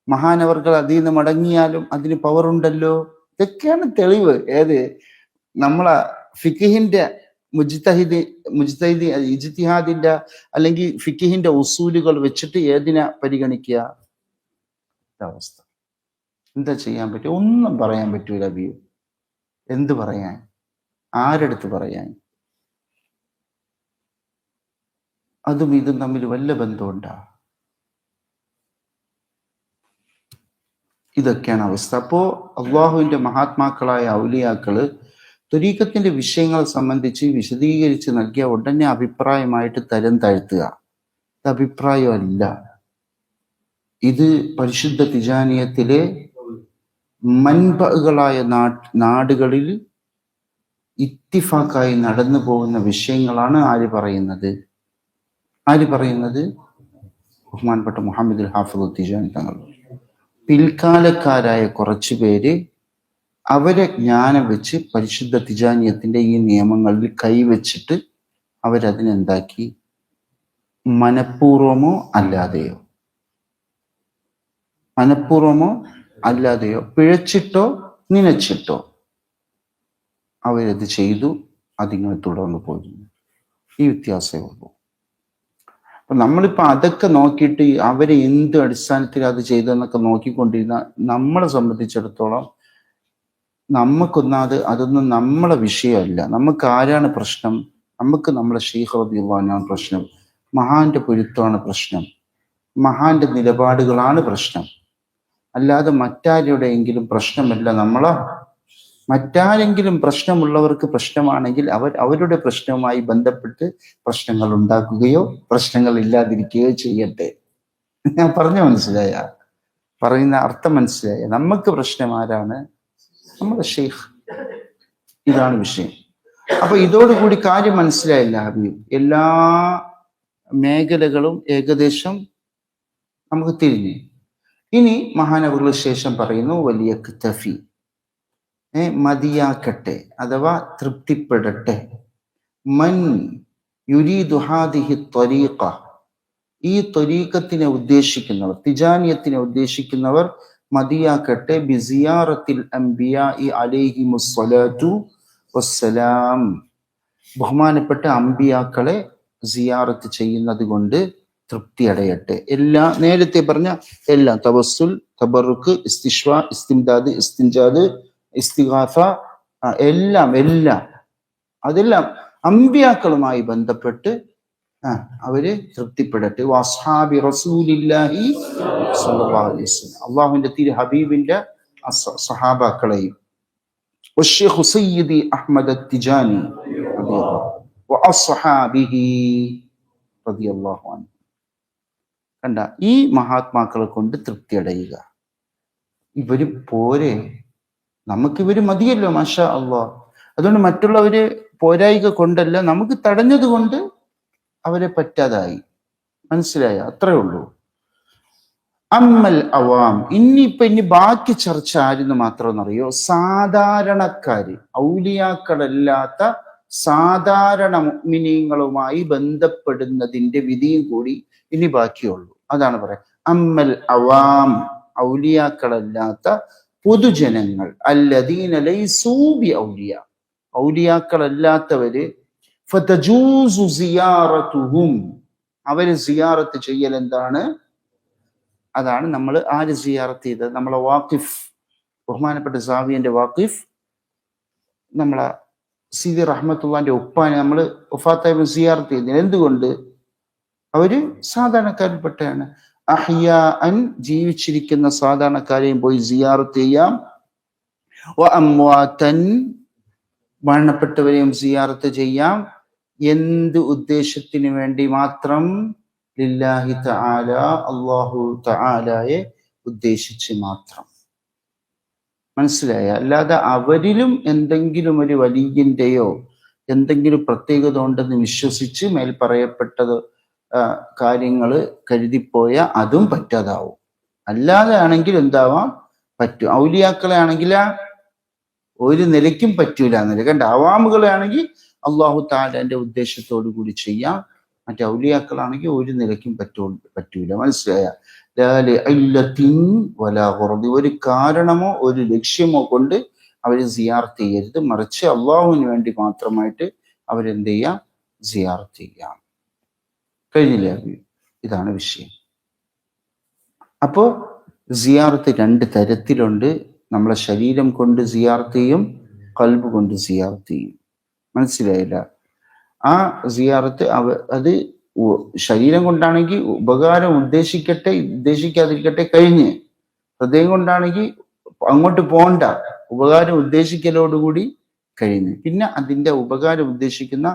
മഹാനവർകൾ അതിൽ നിന്ന് മടങ്ങിയാലും അതിന് പവർ ഉണ്ടല്ലോ. ഇതൊക്കെയാണ് തെളിവ്. ഏത്? നമ്മളെ ഫിഖിന്റെ മുജ്തഹിദ് ഇജ്തിഹാദിന്റെ അല്ലെങ്കിൽ ഫിഖിന്റെ ഉസൂലുകൾ വെച്ചിട്ട് ഏതിനെ പരിഗണിക്കുക? അവസ്ഥ. എന്താ ചെയ്യാൻ പറ്റും? ഒന്നും പറയാൻ പറ്റൂല അബിയു. എന്ത് പറയാൻ? ആരെടുത്ത് പറയാൻ? അതും ഇതും തമ്മിൽ വല്ല ബന്ധമുണ്ടാ? ഇതൊക്കെയാണ് അവസ്ഥ. അപ്പോ അള്ളാഹുവിന്റെ മഹാത്മാക്കളായ ഔലിയാക്കള് ത്വരീഖത്തിന്റെ വിഷയങ്ങൾ സംബന്ധിച്ച് വിശദീകരിച്ച് നൽകിയ ഉടനെ അഭിപ്രായമായിട്ട് തരം താഴ്ത്തുക. ഇത് അഭിപ്രായമല്ല. ഇത് പരിശുദ്ധ തിജാനിയത്തിലെ മൻബകളായ നാടുകളിൽ ഇത്തിഫാക്കായി നടന്നു പോകുന്ന വിഷയങ്ങളാണ്. ആര് പറയുന്നത്? ബഹുമാനപ്പെട്ട മുഹമ്മദ് ഹാഫിദ് തിജാനി തങ്ങൾ. പിൽക്കാലക്കാരായ കുറച്ചു പേര് അവരെ ജ്ഞാനം വെച്ച് പരിശുദ്ധ തിജാനിയത്തിന്റെ ഈ നിയമങ്ങളിൽ കൈവച്ചിട്ട് അവരതിനെന്താക്കി? മനഃപൂർവമോ അല്ലാതെയോ പിഴച്ചിട്ടോ നനച്ചിട്ടോ അവരത് ചെയ്തു. അതിങ്ങനെ തുടർന്നു പോകുന്നു. ഈ വ്യത്യാസമേ ഉള്ളൂ. അപ്പൊ നമ്മളിപ്പോ അതൊക്കെ നോക്കിയിട്ട് അവരെ എന്ത് അടിസ്ഥാനത്തിൽ അത് ചെയ്തെന്നൊക്കെ നോക്കിക്കൊണ്ടിരുന്ന നമ്മളെ സംബന്ധിച്ചിടത്തോളം അതൊന്നും നമ്മളെ വിഷയമല്ല. നമുക്ക് ആരാണ് പ്രശ്നം? നമുക്ക് നമ്മളെ ശൈഖ് റളിയല്ലാഹു അൻഹു പ്രശ്നം, മഹാന്റെ പൊരുത്തമാണ് പ്രശ്നം, മഹാന്റെ നിലപാടുകളാണ് പ്രശ്നം. അല്ലാതെ മറ്റാരുടെയെങ്കിലും പ്രശ്നമല്ല നമ്മളെ മറ്റാരെങ്കിലും പ്രശ്നമുള്ളവർക്ക് പ്രശ്നമാണെങ്കിൽ അവരുടെ പ്രശ്നവുമായി ബന്ധപ്പെട്ട് പ്രശ്നങ്ങൾ ഉണ്ടാക്കുകയോ പ്രശ്നങ്ങൾ ഇല്ലാതിരിക്കുകയോ ചെയ്യട്ടെ. ഞാൻ പറഞ്ഞു മനസ്സിലായ? പറയുന്ന അർത്ഥം മനസ്സിലായ? നമുക്ക് പ്രശ്നം ആരാണ്? നമ്മുടെ ഷെയ്ഖ്. ഇതാണ് വിഷയം. അപ്പൊ ഇതോടുകൂടി കാര്യം മനസ്സിലായില്ല ഹബീബ്. എല്ലാ മേഖലകളും ഏകദേശം നമുക്ക് തിരിഞ്ഞു. ഇനി മഹാനവറുകൾ ശേഷം പറയുന്നു വലിയ ക്തഫി, മതിയാക്കട്ടെ അഥവാ തൃപ്തിപ്പെടട്ടെ. മൻ യുരീദു ഹാദിഹി ത്വരീഖ, ഈ ത്വരീഖത്തിനെ ഉദ്ദേശിക്കുന്നവർ, തിജാനിയത്തിനെ ഉദ്ദേശിക്കുന്നവർ മതിയാക്കട്ടെ. ബിസിയാറത്തിൽ അംബിയാഇ അലൈഹിമുസ് സ്വലാത്തു വസ്സലാം, ബഹുമാനപ്പെട്ട അംബിയാക്കളെ സിയാറത്ത് ചെയ്യുന്നത് കൊണ്ട് തൃപ്തി അടയട്ടെ. എല്ലാം നേരത്തെ പറഞ്ഞ എല്ലാം, തവസ്സുൽ, തബറുക്ക്, ഇസ്തിഷ്വ, ഇസ്തിംദാദ്, ഇസ്തിൻജാദ്, ഇസ്തിഗാസ, എല്ലാം അതെല്ലാം അംബിയാക്കളുമായി ബന്ധപ്പെട്ട് അവര് തൃപ്തിപ്പെടട്ടെ. വഅസ്ഹാബി റസൂലില്ലാഹി സ്വല്ലല്ലാഹു അലൈഹി വസല്ലം, അല്ലാഹുവിന്റെ തിരു ഹബീബിന്റെ സഹാബാക്കളെയും. വശൈഖു സയ്യിദി അഹ്മദ് അത്തിജാനി വഅസ്ഹാബിഹി റളിയല്ലാഹു അൻഹു. കണ്ട, ഈ മഹാത്മാക്കളെ കൊണ്ട് തൃപ്തി അടയുക. ഇവര് പോരെ, നമുക്കിവര് മതിയല്ലോ, മാഷാ അല്ലാഹ്. അതുകൊണ്ട് മറ്റുള്ളവര് പോരായിക കൊണ്ടല്ല, നമുക്ക് തടഞ്ഞത് കൊണ്ട് അവരെ പറ്റാതായി. മനസ്സിലായ? അത്രേ ഉള്ളൂ. അമ്മൽ അവാം, ഇനി ബാക്കി ചർച്ച ആരെന്ന് മാത്രമെന്നറിയോ? സാധാരണക്കാര്, ഔലിയാക്കളല്ലാത്ത സാധാരണ മുഅ്മിനീങ്ങളുമായി ബന്ധപ്പെടുന്നതിന്റെ വിധിയും കൂടി ഇനി ബാക്കിയുള്ളൂ. അതാണ് പറയാം. അമ്മൽ അവാം, ഔലിയാക്കളല്ലാത്ത പൊതുജനങ്ങൾ, അല്ലദീന ലൈസൂ ബി ഔലിയ, ഔലിയാക്കളല്ലാത്തവര്, ഫതജൂസു സിയാറത്തുഹും, അവര് സിയാറത്ത് ചെയ്യൽ എന്താണ്? അതാണ് നമ്മൾ ആര് സിയാറത്ത് ചെയ്തത്? നമ്മളെ വാഖിഫ്, ബഹുമാനപ്പെട്ട സാവിയന്റെ വാഖിഫ്, നമ്മളെ സിദി റഹ്മത്തുള്ളാന്റെ ഉപ്പാനെ നമ്മൾ വഫാത്തായപ്പോൾ സിയാറത്ത് ചെയ്തത് എന്തുകൊണ്ട്? അവര് സാധാരണക്കാരിൽപ്പെട്ടാണ്. അഹ്യാഅൻ, ജീവിച്ചിരിക്കുന്ന സാധാരണക്കാരെയും പോയി സിയാറത്ത് ചെയ്യാം. വ അംവാതൻ, മരണപ്പെട്ടവരെയും സിയാറത്ത് ചെയ്യാം. എന്ത് ഉദ്ദേശത്തിന് വേണ്ടി മാത്രം? ലില്ലാഹി തആല, അല്ലാഹു തആലയെ ഉദ്ദേശിച്ച് മാത്രം. മനസ്സിലായ? അല്ലാതെ അവരിലും എന്തെങ്കിലും ഒരു വലിയന്റെയോ എന്തെങ്കിലും പ്രത്യേകത ഉണ്ടെന്ന് വിശ്വസിച്ച് മേൽ പറയപ്പെട്ടത് കാര്യങ്ങള് കരുതിപ്പോയ അതും പറ്റാതാവും. അല്ലാതെ ആണെങ്കിൽ എന്താവാം? പറ്റും. ഔലിയാക്കളെ ആണെങ്കിൽ ഒരു നിലയ്ക്കും പറ്റൂല എന്നല്ല. കണ്ട, അവാമുകളെ ആണെങ്കിൽ അള്ളാഹു തആലന്റെ ഉദ്ദേശത്തോടു കൂടി ചെയ്യാം. മറ്റേ ഔലിയാക്കളാണെങ്കിൽ ഒരു നിലയ്ക്കും പറ്റൂല. മനസ്സിലായ? ഒരു കാരണമോ ഒരു ലക്ഷ്യമോ കൊണ്ട് അവര് സിയാറത്ത് ചെയ്യരുത്. മറിച്ച് അള്ളാഹുവിന് വേണ്ടി മാത്രമായിട്ട് അവരെന്ത് ചെയ്യാം? സിയാറത്ത് ചെയ്യാം. കഴിഞ്ഞില്ലേ? ഇതാണ് വിഷയം. അപ്പോ സിയാറത്ത് രണ്ട് തരത്തിലുണ്ട്. നമ്മളെ ശരീരം കൊണ്ട് സിയാറത്ത് ചെയ്യും, ഖൽബ് കൊണ്ട് സിയാറത്ത് ചെയ്യും. മനസ്സിലായില്ല? ആ സിയാറത്ത് അത് ശരീരം കൊണ്ടാണെങ്കിൽ ഉപകാരം ഉദ്ദേശിക്കാതിരിക്കട്ടെ, കഴിഞ്ഞ്. ഹൃദയം കൊണ്ടാണെങ്കിൽ അങ്ങോട്ട് പോണ്ട, ഉപകാരം ഉദ്ദേശിക്കലോടുകൂടി കഴിഞ്ഞു. പിന്നെ അതിന്റെ ഉപകാരം ഉദ്ദേശിക്കുന്ന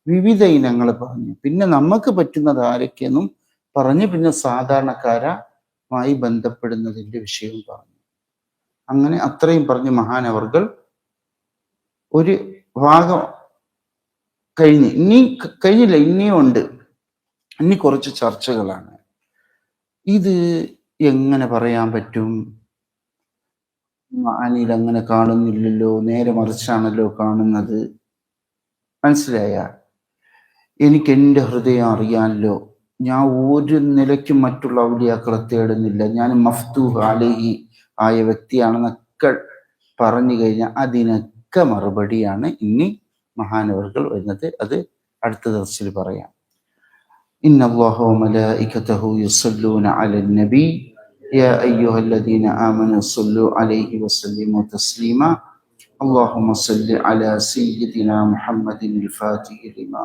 വിവിധ ഇനങ്ങൾ പറഞ്ഞു. പിന്നെ നമുക്ക് പറ്റുന്നത് ആരൊക്കെയെന്നും പറഞ്ഞ് പിന്നെ സാധാരണക്കാരുമായി ബന്ധപ്പെടുന്നതിന്റെ വിഷയവും പറഞ്ഞു. അങ്ങനെ അത്രയും പറഞ്ഞ് മഹാനവർകൾ ഒരു ഭാഗം കഴിഞ്ഞ്. ഇനി കഴിഞ്ഞില്ല, ഇനിയും ഉണ്ട്. ഇനി കുറച്ച് ചർച്ചകളാണ്. ഇത് എങ്ങനെ പറയാൻ പറ്റും? അനിൽ അങ്ങനെ കാണുന്നില്ലല്ലോ, നേരെ മറിച്ചാണല്ലോ കാണുന്നത്. മനസ്സിലായ? എനിക്ക് എൻ്റെ ഹൃദയം അറിയാമല്ലോ. ഞാൻ ഒരു നിലയ്ക്കും മറ്റുള്ള ഔലിയാക്കളെ തേടുന്നില്ല. ഞാൻ മഫ്തൂഹ് അലൈഹി ആയ വ്യക്തിയാണെന്നൊക്കെ പറഞ്ഞു കഴിഞ്ഞാൽ അതിനൊക്കെ മറുപടിയാണ് ഇനി മഹാനവറുകൾ വരുന്നത്. അത് അടുത്ത ദർസിൽ പറയാം. ഇന്നല്ലാഹ വമലായികതഹു യുസല്ലൂന അലൻ നബി യാ അയ്യുഹല്ലദീന ആമനു സ്വല്ലു അലൈഹി വസല്ലിമു തസ്ലീമാ. اللهم صل على سيدنا محمد الفاتح لما